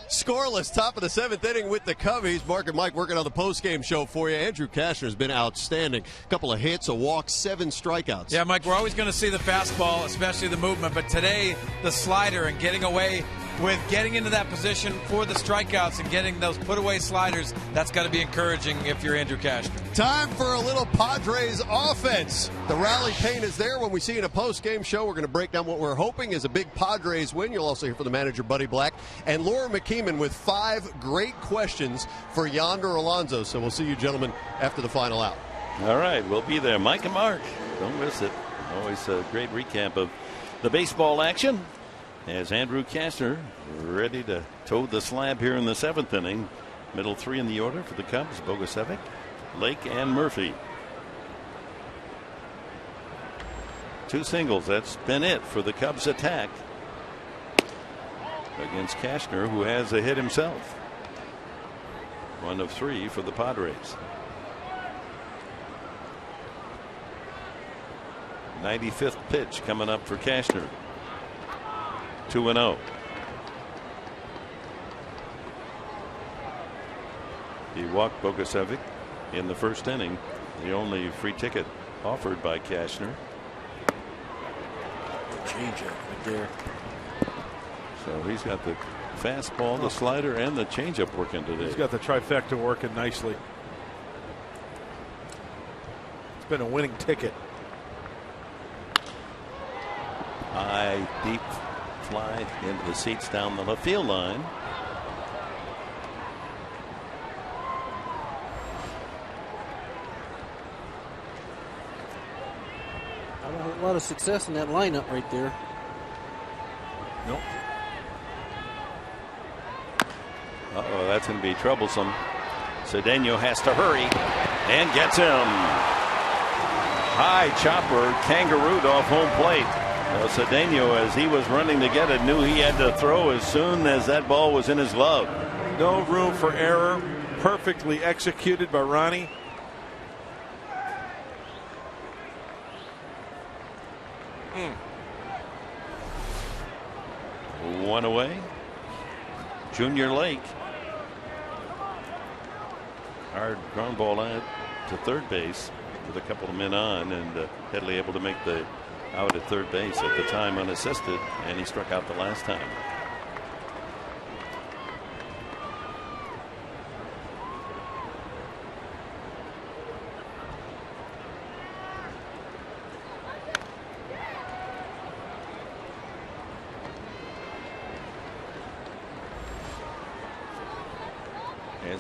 Scoreless, top of the 7th inning with the Cubbies. Mark and Mike working on the postgame show for you. Andrew Kashner has been outstanding. A couple of hits, a walk, 7 strikeouts. Yeah, Mike, we're always going to see the fastball, especially the movement. But today, the slider and getting away with getting into that position for the strikeouts and getting those put-away sliders, that's got to be encouraging if you're Andrew Kashner. Time for a little Padres offense. The rally paint is there. When we see you in a post-game show, we're going to break down what we're hoping is a big Padres win. You'll also hear from the manager, Buddy Black, and Laura McKeeman with 5 great questions for Yonder Alonso. So we'll see you gentlemen after the final out. All right, we'll be there. Mike and Mark, don't miss it. Always a great recap of the baseball action. As Andrew Kashner ready to toe the slab here in the 7th inning. Middle 3 in the order for the Cubs: Bogusevic, Lake, and Murphy. 2 singles. That's been it for the Cubs attack against Kashner, who has a hit himself. 1 of 3 for the Padres. 95th pitch coming up for Kashner. 2-0. He walked Bogusevic in the 1st inning. The only free ticket offered by Kashner. Change it right there. So he's got the fastball, the slider, and the changeup working today. He's got the trifecta working nicely. It's been a winning ticket. High, deep fly into the seats down the left field line. A lot of success in that lineup right there. Nope. Uh-oh, that's going to be troublesome. Cedeno has to hurry and gets him. High chopper, kangarooed off home plate. Cedeno, as he was running to get it, knew he had to throw as soon as that ball was in his glove. No room for error. Perfectly executed by Ronnie. One away. Junior Lake. Hard ground ball out to third base with a couple of men on, and Headley able to make the out at third base at the time unassisted, and he struck out the last time.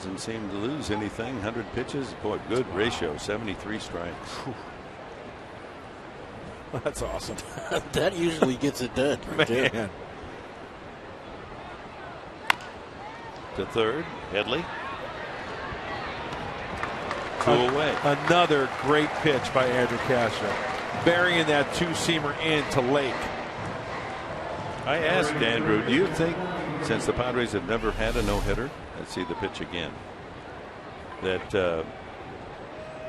Hasn't seemed to lose anything. 100 pitches. Boy, good ratio. 73 strikes. That's awesome. That usually gets it done. Man. To third, Headley. 2 away. Another great pitch by Andrew Castro, burying that two-seamer into Lake. I asked Andrew, do you think, since the Padres have never had a no-hitter, let's see the pitch again, that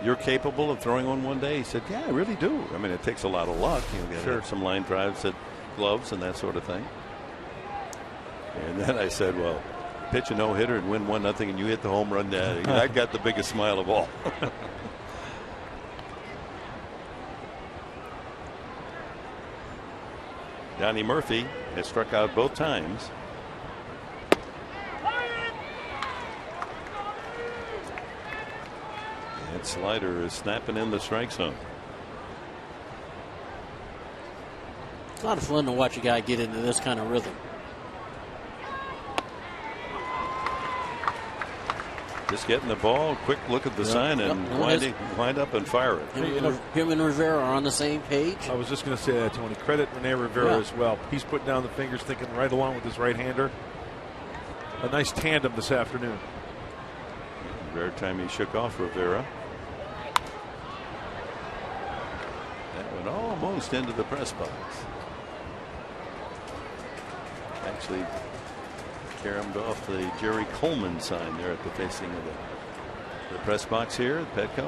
you're capable of throwing one day? He said, yeah, I really do. I mean, it takes a lot of luck. You got to have some line drives at gloves and that sort of thing. And then I said, well, pitch a no-hitter and win 1-0 and you hit the home run. I got the biggest smile of all. Donnie Murphy has struck out both times. That slider is snapping in the strike zone. It's a lot of fun to watch a guy get into this kind of rhythm. Just getting the ball, quick look at the sign, and wind up and fire it. Him and Rivera are on the same page. I was just going to say that, Tony. Credit Rene Rivera as well. He's putting down the fingers, thinking right along with his right-hander. A nice tandem this afternoon. Rare time he shook off Rivera. That went almost into the press box. Actually caromed off the Jerry Coleman sign there at the facing of the press box here at Petco.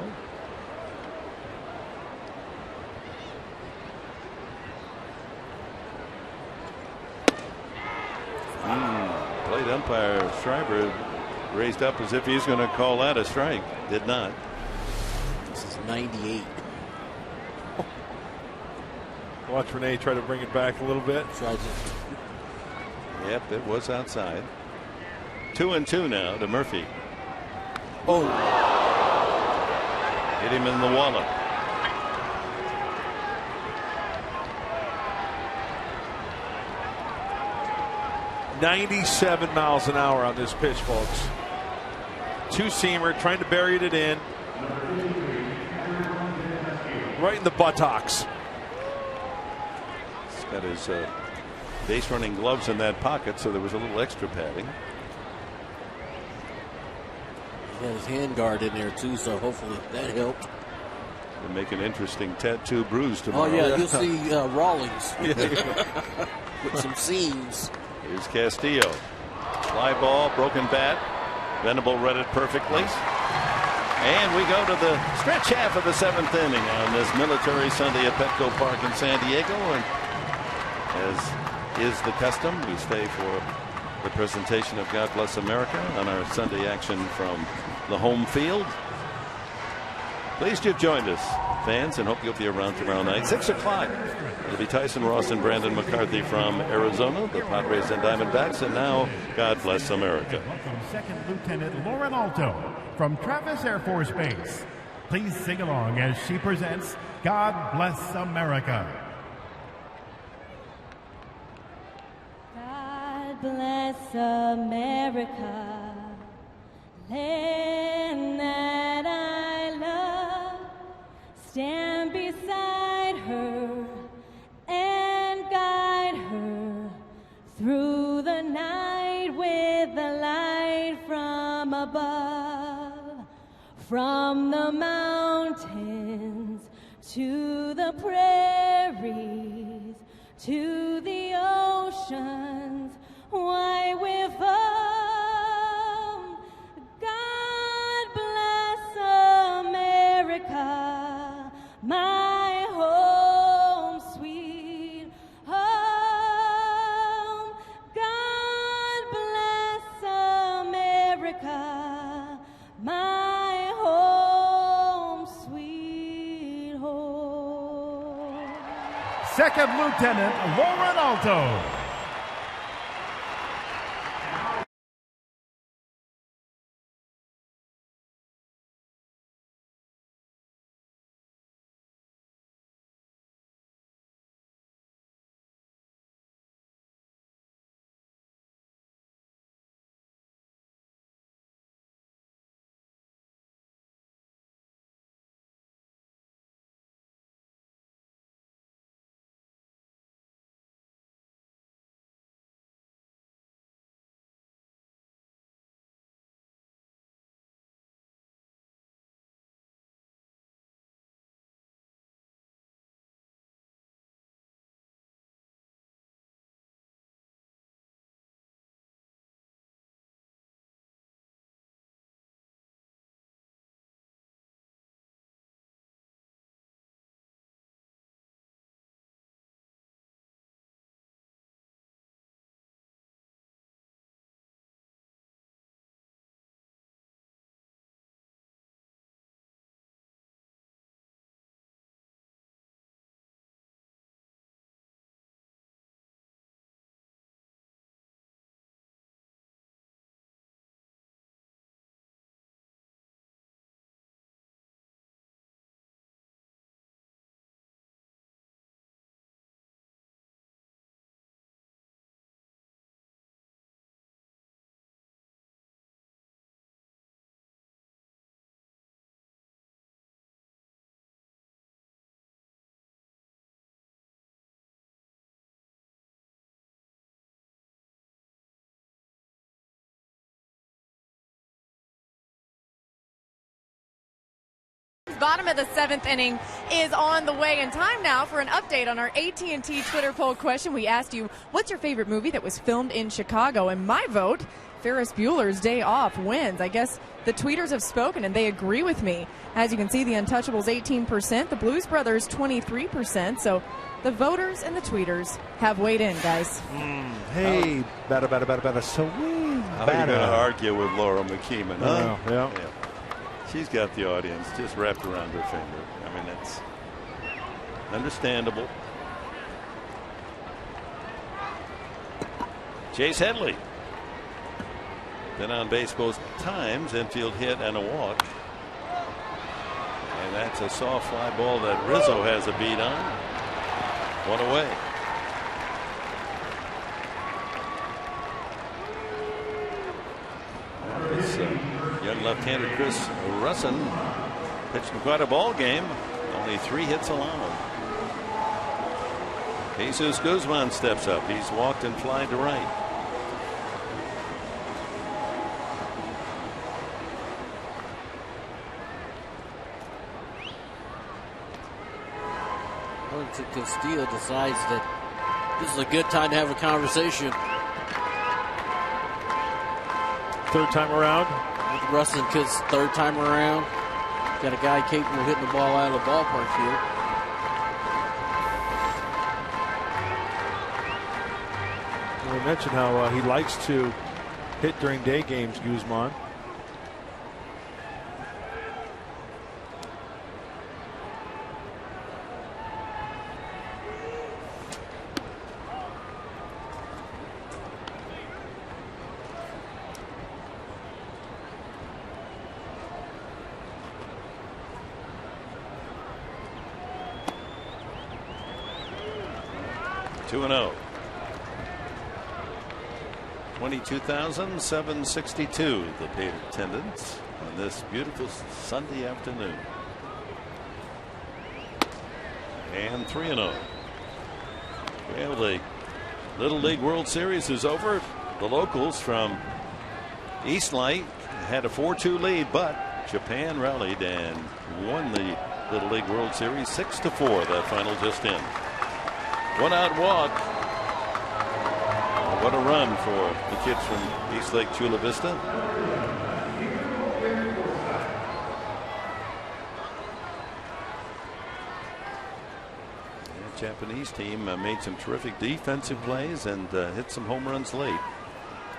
Plate umpire Schreiber raised up as if he's going to call that a strike. Did not. This is 98. Watch Rene try to bring it back a little bit. Yep, it was outside. 2-2 now to Murphy. Oh. Hit him in the wallet. .97 miles an hour on this pitch, folks. Two-seamer trying to bury it in. Right in the buttocks. He's got his base running gloves in that pocket, so there was a little extra padding. He had his hand guard in there too, so hopefully that helped. It'll make an interesting tattoo bruise tomorrow. Oh yeah, you'll see Rawlings with some seams. Here's Castillo. Fly ball, broken bat. Venable read it perfectly. And we go to the stretch half of the 7th inning on this Military Sunday at Petco Park in San Diego. And as is the custom, we stay for the presentation of God Bless America on our Sunday action from the home field. Pleased you've joined us, fans, and hope you'll be around tomorrow night. 6 o'clock. It'll be Tyson Ross and Brandon McCarthy from Arizona, the Padres and Diamondbacks, and now God Bless America. Welcome Second Lieutenant Lauren Alto from Travis Air Force Base. Please sing along as she presents God Bless America. God bless America, land that I love. Stand beside her and guide her through the night with the light from above. From the mountains to the prairies to the oceans, why we're from. God bless America, my home, sweet home. God bless America, my home, sweet home. Second Lieutenant Lauren Alto. Bottom of the 7th inning is on the way, and time now for an update on our AT&T Twitter poll question. We asked you, what's your favorite movie that was filmed in Chicago? And my vote, Ferris Bueller's Day Off, wins. I guess the tweeters have spoken, and they agree with me. As you can see, the Untouchables 18%, the Blues Brothers 23%. So the voters and the tweeters have weighed in, guys. Hey, better. So we How are you going to argue with Laura McKeeman, huh? Yeah. She's got the audience just wrapped around her finger. I mean, it's understandable. Chase Headley. Been on base both times, infield hit and a walk. And that's a soft fly ball that Rizzo has a beat on. One away. This young left-hander Chris Russin pitched quite a ball game. Only 3 hits allowed. Jesus Guzman steps up. He's walked and flied to right. Castillo decides that this is a good time to have a conversation. Third time around. With Rustin, because third time around. Got a guy capable of hitting the ball out of the ballpark here. We mentioned how he likes to hit during day games, Guzman. Two and 0. 22,762 the paid attendance on this beautiful Sunday afternoon. And 3 and 0. Well, the Little League World Series is over. The locals from East Light had a 4-2 lead, but Japan rallied and won the Little League World Series 6-4. That final just in. 1-out walk. What a run for the kids from East Lake Chula Vista. The Japanese team made some terrific defensive plays and hit some home runs late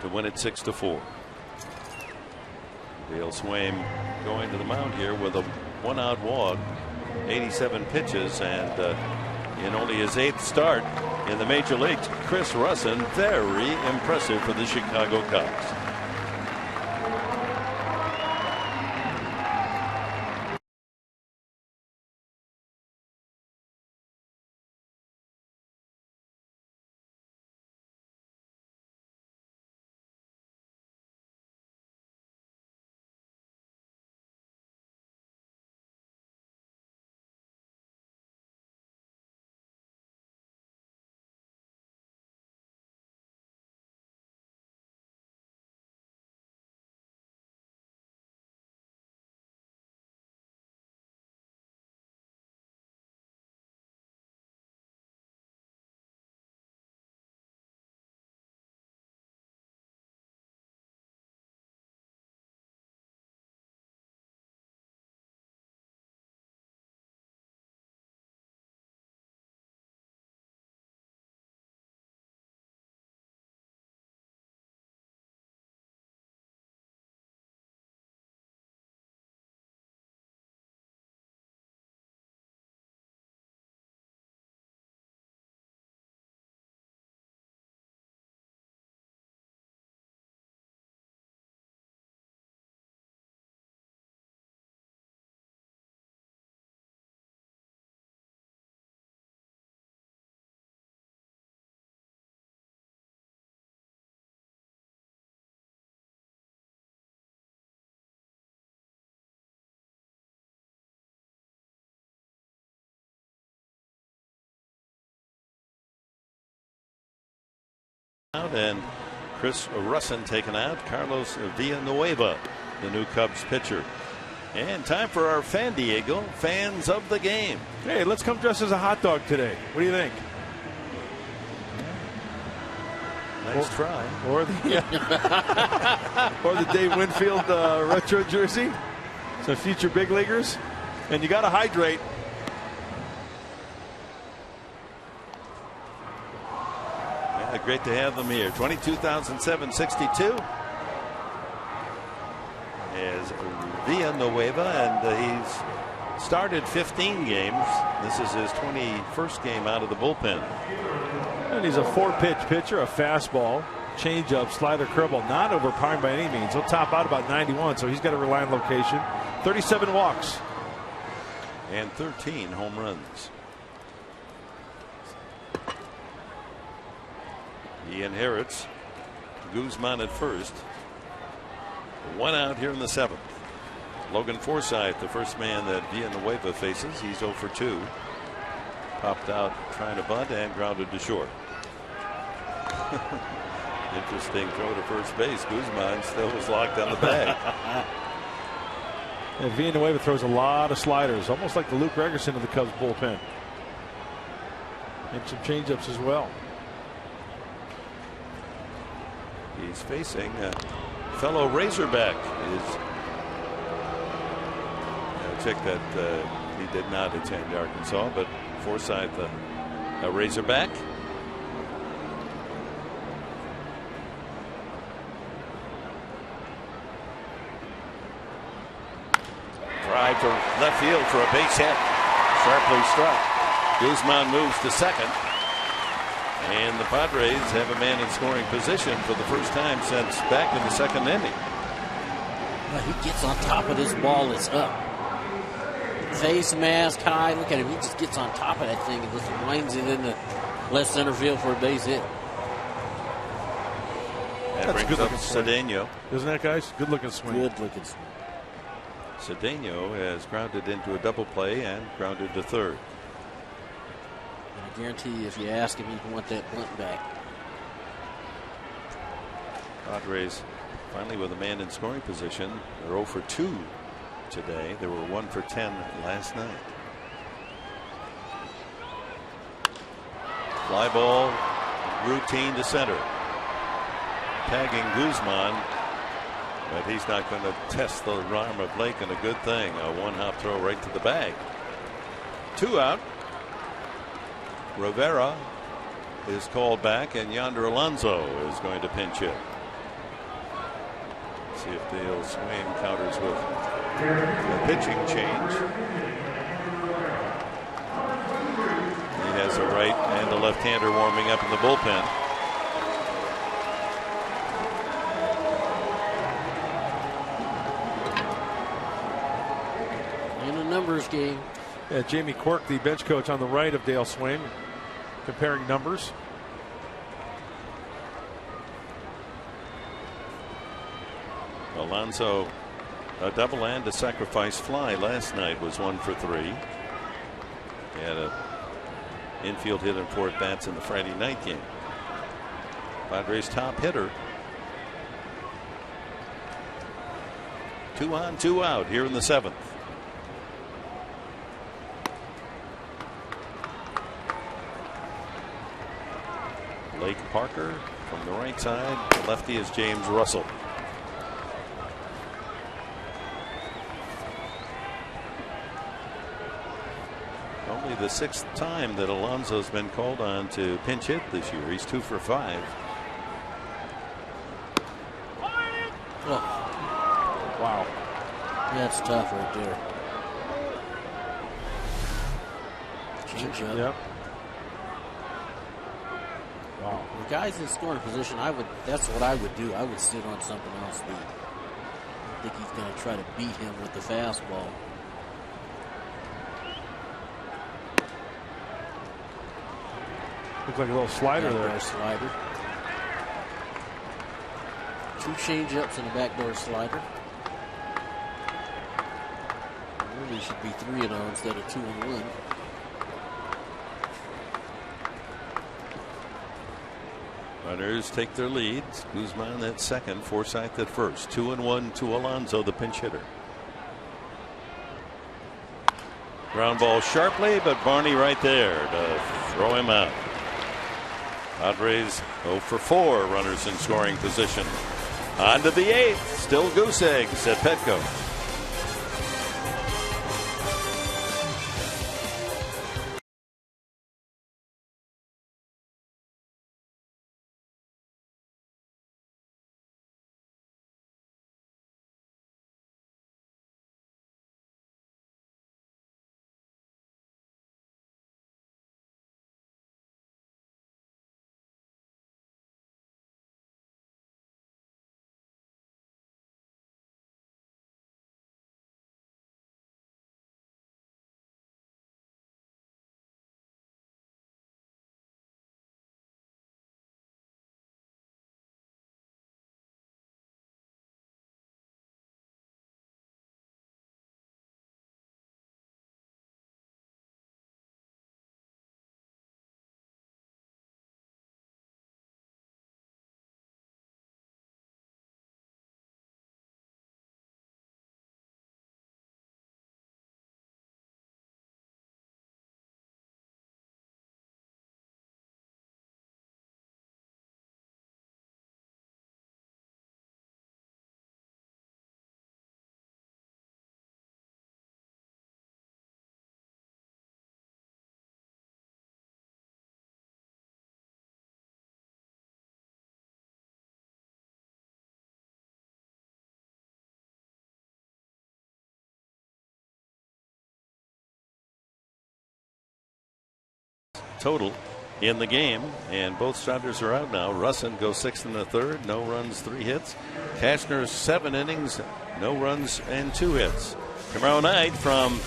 to win it 6-4. Dale Swaim going to the mound here with a 1-out walk, 87 pitches, and in only his 8th start in the major leagues. Chris Russin, very impressive for the Chicago Cubs. And Chris Russin taken out. Carlos Villanueva, the new Cubs pitcher. And time for our Fan Diego fans of the game. Hey, let's come dressed as a hot dog today. What do you think? Nice try. Or the or the Dave Winfield retro jersey. Some future big leaguers. And you got to hydrate. Yeah, great to have them here. 22,762 is Villanueva, and he's started 15 games. This is his 21st game out of the bullpen. And he's a 4-pitch pitcher, a fastball, changeup, slider, curveball, not overpowering by any means. He'll top out about 91, so he's got to rely on location. 37 walks. And 13 home runs. He inherits Guzman at first. 1 out here in the 7th. Logan Forsythe, the first man that Villanueva faces. He's 0 for 2. Popped out trying to bunt and grounded to short. Interesting throw to first base. Guzman still was locked on the bag. And Villanueva throws a lot of sliders, almost like the Luke Gregerson of the Cubs bullpen. And some changeups as well. He's facing a fellow Razorback. Check that he did not attend Arkansas, but Forsythe, a Razorback. Drive to left field for a base hit. Sharply struck. Guzman moves to second. And the Padres have a man in scoring position for the first time since back in the 2nd inning. Well, he gets on top of this ball that's up. Face mask high. Look at him. He just gets on top of that thing and just winds it into left center field for a base hit. That brings up Cedeno. Isn't that, guys? Good looking swing. Good looking swing. Cedeno has grounded into a double play and grounded to third. I guarantee you, if you ask him, he can want that bunt back. Padres finally with a man in scoring position. They're 0 for 2 today. They were 1 for 10 last night. Fly ball routine to center. Tagging Guzman, but he's not going to test the arm of Blake, and a good thing. A 1-hop throw right to the bag. 2 out. Rivera is called back, and Yonder Alonso is going to pinch hit. See if they'll swing counters with a pitching change. He has a right and a left-hander warming up in the bullpen. In a numbers game. Yeah, Jamie Quirk, the bench coach on the right of Dale Swain, comparing numbers. Alonso, a double and a sacrifice fly last night, was 1 for 3. He had an infield hit and 4 at-bats in the Friday night game. Padres' top hitter. 2 on, 2 out here in the 7th. Blake Parker from the right side. The lefty is James Russell. Only the 6th time that Alonso's been called on to pinch hit this year. He's 2 for 5. Oh. Wow. That's tough right there. Change up. Yep. Wow. The guys in scoring position, that's what I would do. I would sit on something else. I think he's going to try to beat him with the fastball. Looks like a little slider there. Slider. 2 changeups and a backdoor slider. Really should be 3-0 instead of 2-1. Runners take their leads. Guzman at second, Forsythe at first. 2-1 to Alonso, the pinch hitter. Ground ball sharply, but Barney right there to throw him out. Padres 0 for 4 runners in scoring position. On to the 8th. Still goose eggs at Petco. Total in the game, and both starters are out now. Russin goes 6 1/3, no runs, 3 hits. Cashner 7 innings, no runs and 2 hits. Tomorrow night from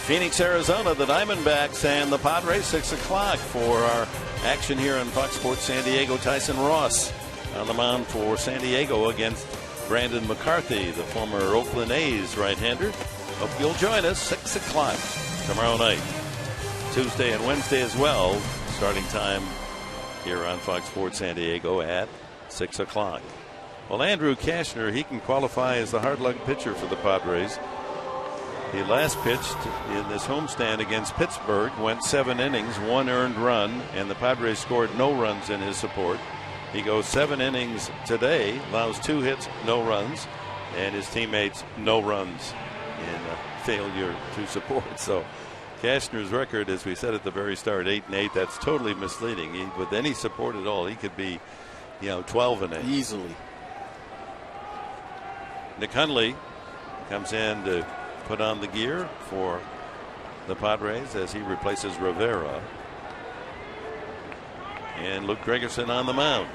Phoenix, Arizona, the Diamondbacks and the Padres, 6 o'clock for our action here on Fox Sports San Diego. Tyson Ross on the mound for San Diego against Brandon McCarthy, the former Oakland A's right-hander. Hope you'll join us 6 o'clock tomorrow night. Tuesday and Wednesday as well. Starting time here on Fox Sports San Diego at 6 o'clock. Well, Andrew Cashner, he can qualify as the hard-luck pitcher for the Padres. He last pitched in this homestand against Pittsburgh, went 7 innings, 1 earned run, and the Padres scored no runs in his support. He goes 7 innings today, allows 2 hits, no runs, and his teammates no runs in a failure to support. So Cashner's record, as we said at the very start, 8-8. That's totally misleading. With any support at all, he could be, 12-8 easily. Nick Hundley comes in to put on the gear for the Padres as he replaces Rivera. And Luke Gregerson on the mound.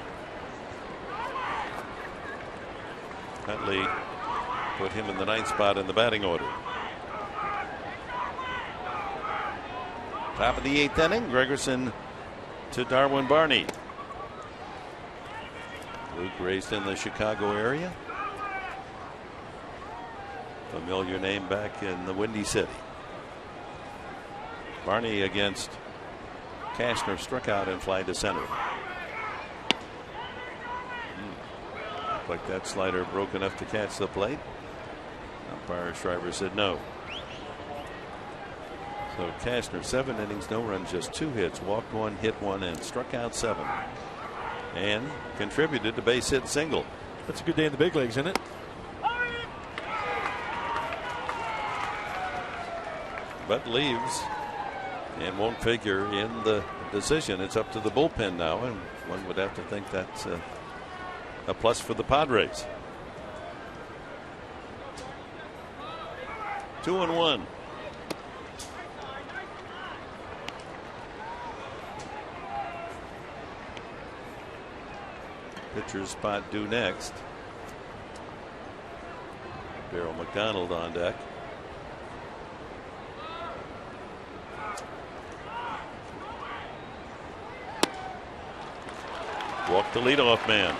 Hundley put him in the 9th spot in the batting order. Top of the 8th inning, Gregerson to Darwin Barney. Luke raised in the Chicago area. Familiar name back in the Windy City. Barney against Cashner, struck out and fly to center. Looked like that slider broke enough to catch the plate. Umpire Shriver said no. So Cashner, 7 innings, no runs, just 2 hits, walked 1, hit 1, and struck out 7. And contributed to base hit single. That's a good day in the big leagues, isn't it? But leaves and won't figure in the decision. It's up to the bullpen now, and one would have to think that's a plus for the Padres. 2-1. Pitcher's spot due next. Darryl McDonald on deck. Walked the leadoff man.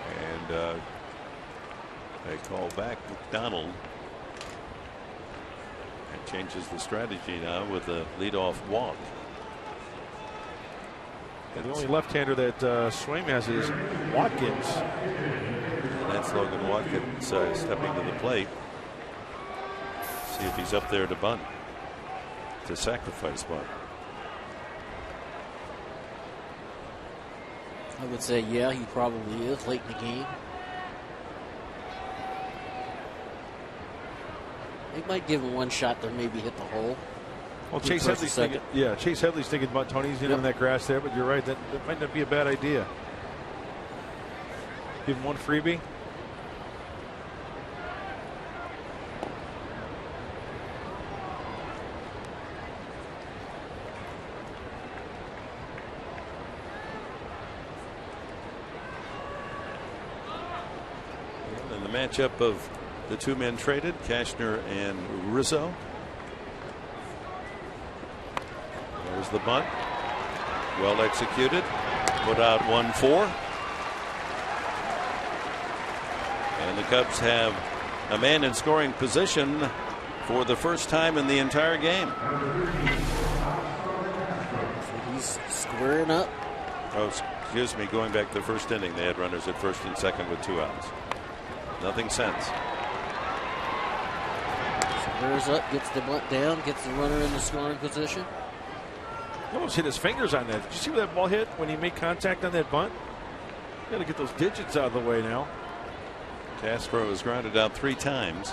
And they call back McDonald. And changes the strategy now with a leadoff walk. And the only left-hander that Swaim has is Watkins. And That's Logan Watkins stepping to the plate. See if he's up there to bunt, to sacrifice bunt. I would say, yeah, he probably is late in the game. They might give him one shot to maybe hit the hole. Well, Chase Headley's thinking, Chase Headley's thinking about Tony's in that grass there, but you're right, that might not be a bad idea. Give him one freebie. And the matchup of the two men traded, Cashner and Rizzo. There's the bunt. Well executed. Put out 1-4. And the Cubs have a man in scoring position for the first time in the entire game. So he's squaring up. Oh, excuse me. Going back to the first inning, they had runners at first and second with 2 outs. Nothing since. Squares up, gets the bunt down, gets the runner in the scoring position. He almost hit his fingers on that. Did you see where that ball hit when he made contact on that bunt? Got to get those digits out of the way now. Castro has grounded out 3 times.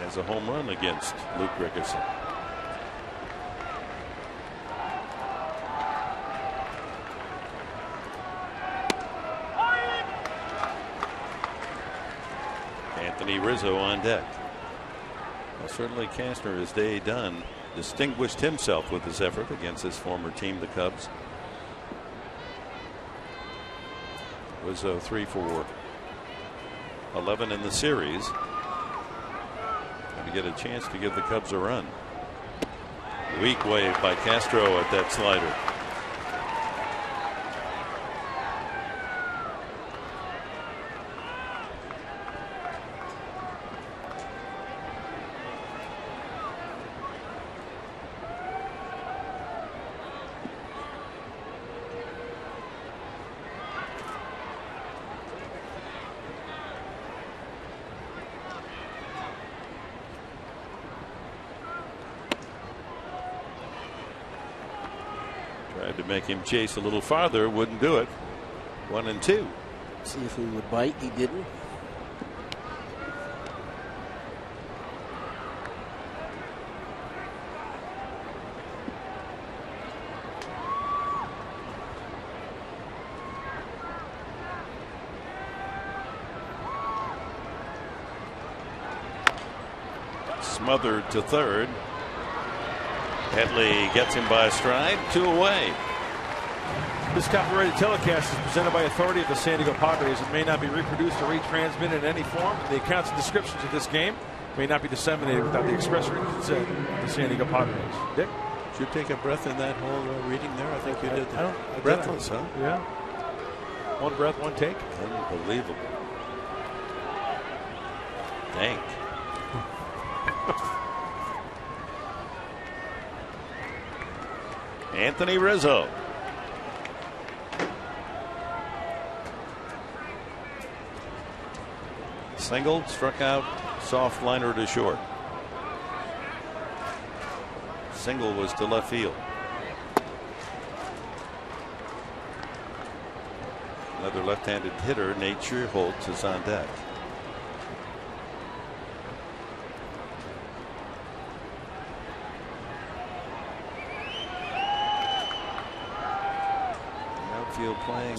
Has a home run against Luke Gregerson. Anthony Rizzo on deck. Well, certainly Castner, his day done, distinguished himself with his effort against his former team, the Cubs. Rizzo 3 for 11 in the series. Going to get a chance to give the Cubs a run. Weak wave by Castro at that slider. Tried to make him chase a little farther, wouldn't do it. 1-2. See if he would bite. He didn't. Smothered to third. Headley gets him by a stride. 2 away. This copyrighted telecast is presented by authority of the San Diego Padres. It may not be reproduced or retransmitted in any form. The accounts and descriptions of this game may not be disseminated without the express written consent of the San Diego Padres. Dick? Did you take a breath in that whole reading there? I think you did. I Breathless, huh? Yeah. One breath, one take. Unbelievable. Dank. Anthony Rizzo. Single, struck out, soft liner to short. Single was to left field. Another left-handed hitter, Nate Schierholtz, is on deck. Outfield playing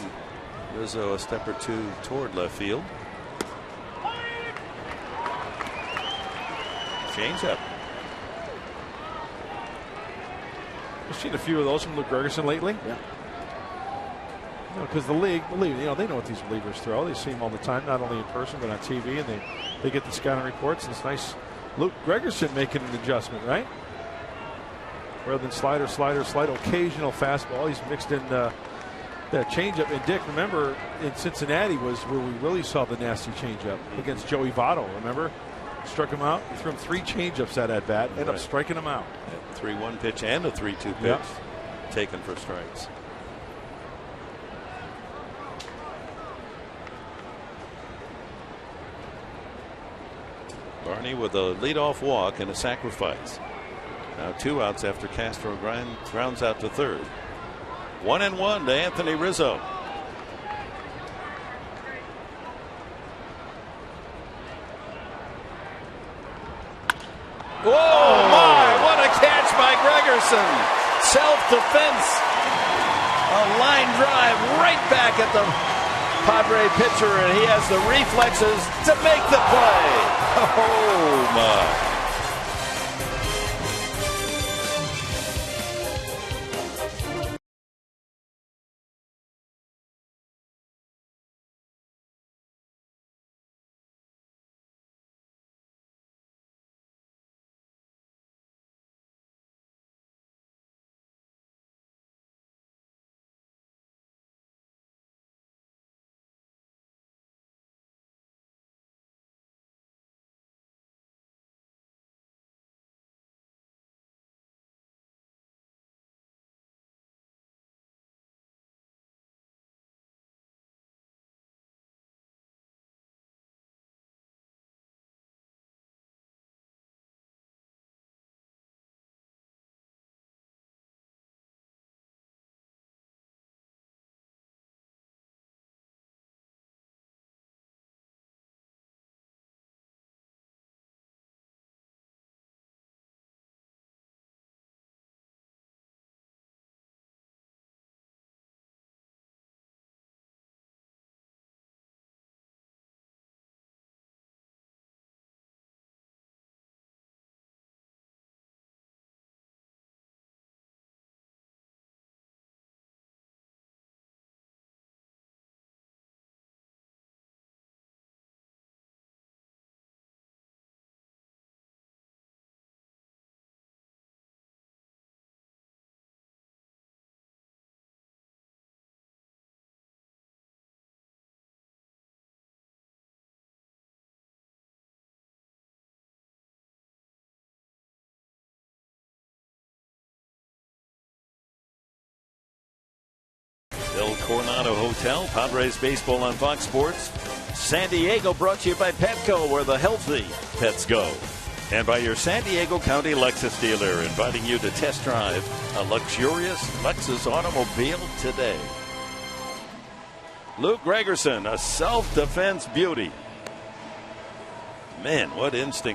Rizzo a step or two toward left field. Change up. We've seen a few of those from Luke Gregerson lately. Yeah. Because the league, they know what these relievers throw. They see them all the time, not only in person but on TV, and they get the scouting reports. And it's nice. Luke Gregerson making an adjustment, right? Rather than slider, occasional fastball, he's mixed in that changeup. And Dick, remember in Cincinnati was where we really saw the nasty changeup against Joey Votto. Remember, struck him out. He threw him 3 changeups at bat. Ended up striking him out. 3-1 pitch and a 3-2 pitch taken for strikes. Barney with a leadoff walk and a sacrifice. Now 2 outs after Castro grounds out to third. 1-1 to Anthony Rizzo. Whoa, my, what a catch by Gregerson. Self-defense. A line drive right back at the Padre pitcher, and he has the reflexes to make the play. Oh, my. El Coronado Hotel, Padres baseball on Fox Sports. San Diego brought to you by Petco, where the healthy pets go. And by your San Diego County Lexus dealer, inviting you to test drive a luxurious Lexus automobile today. Luke Gregerson, a self-defense beauty. Man, what instinct.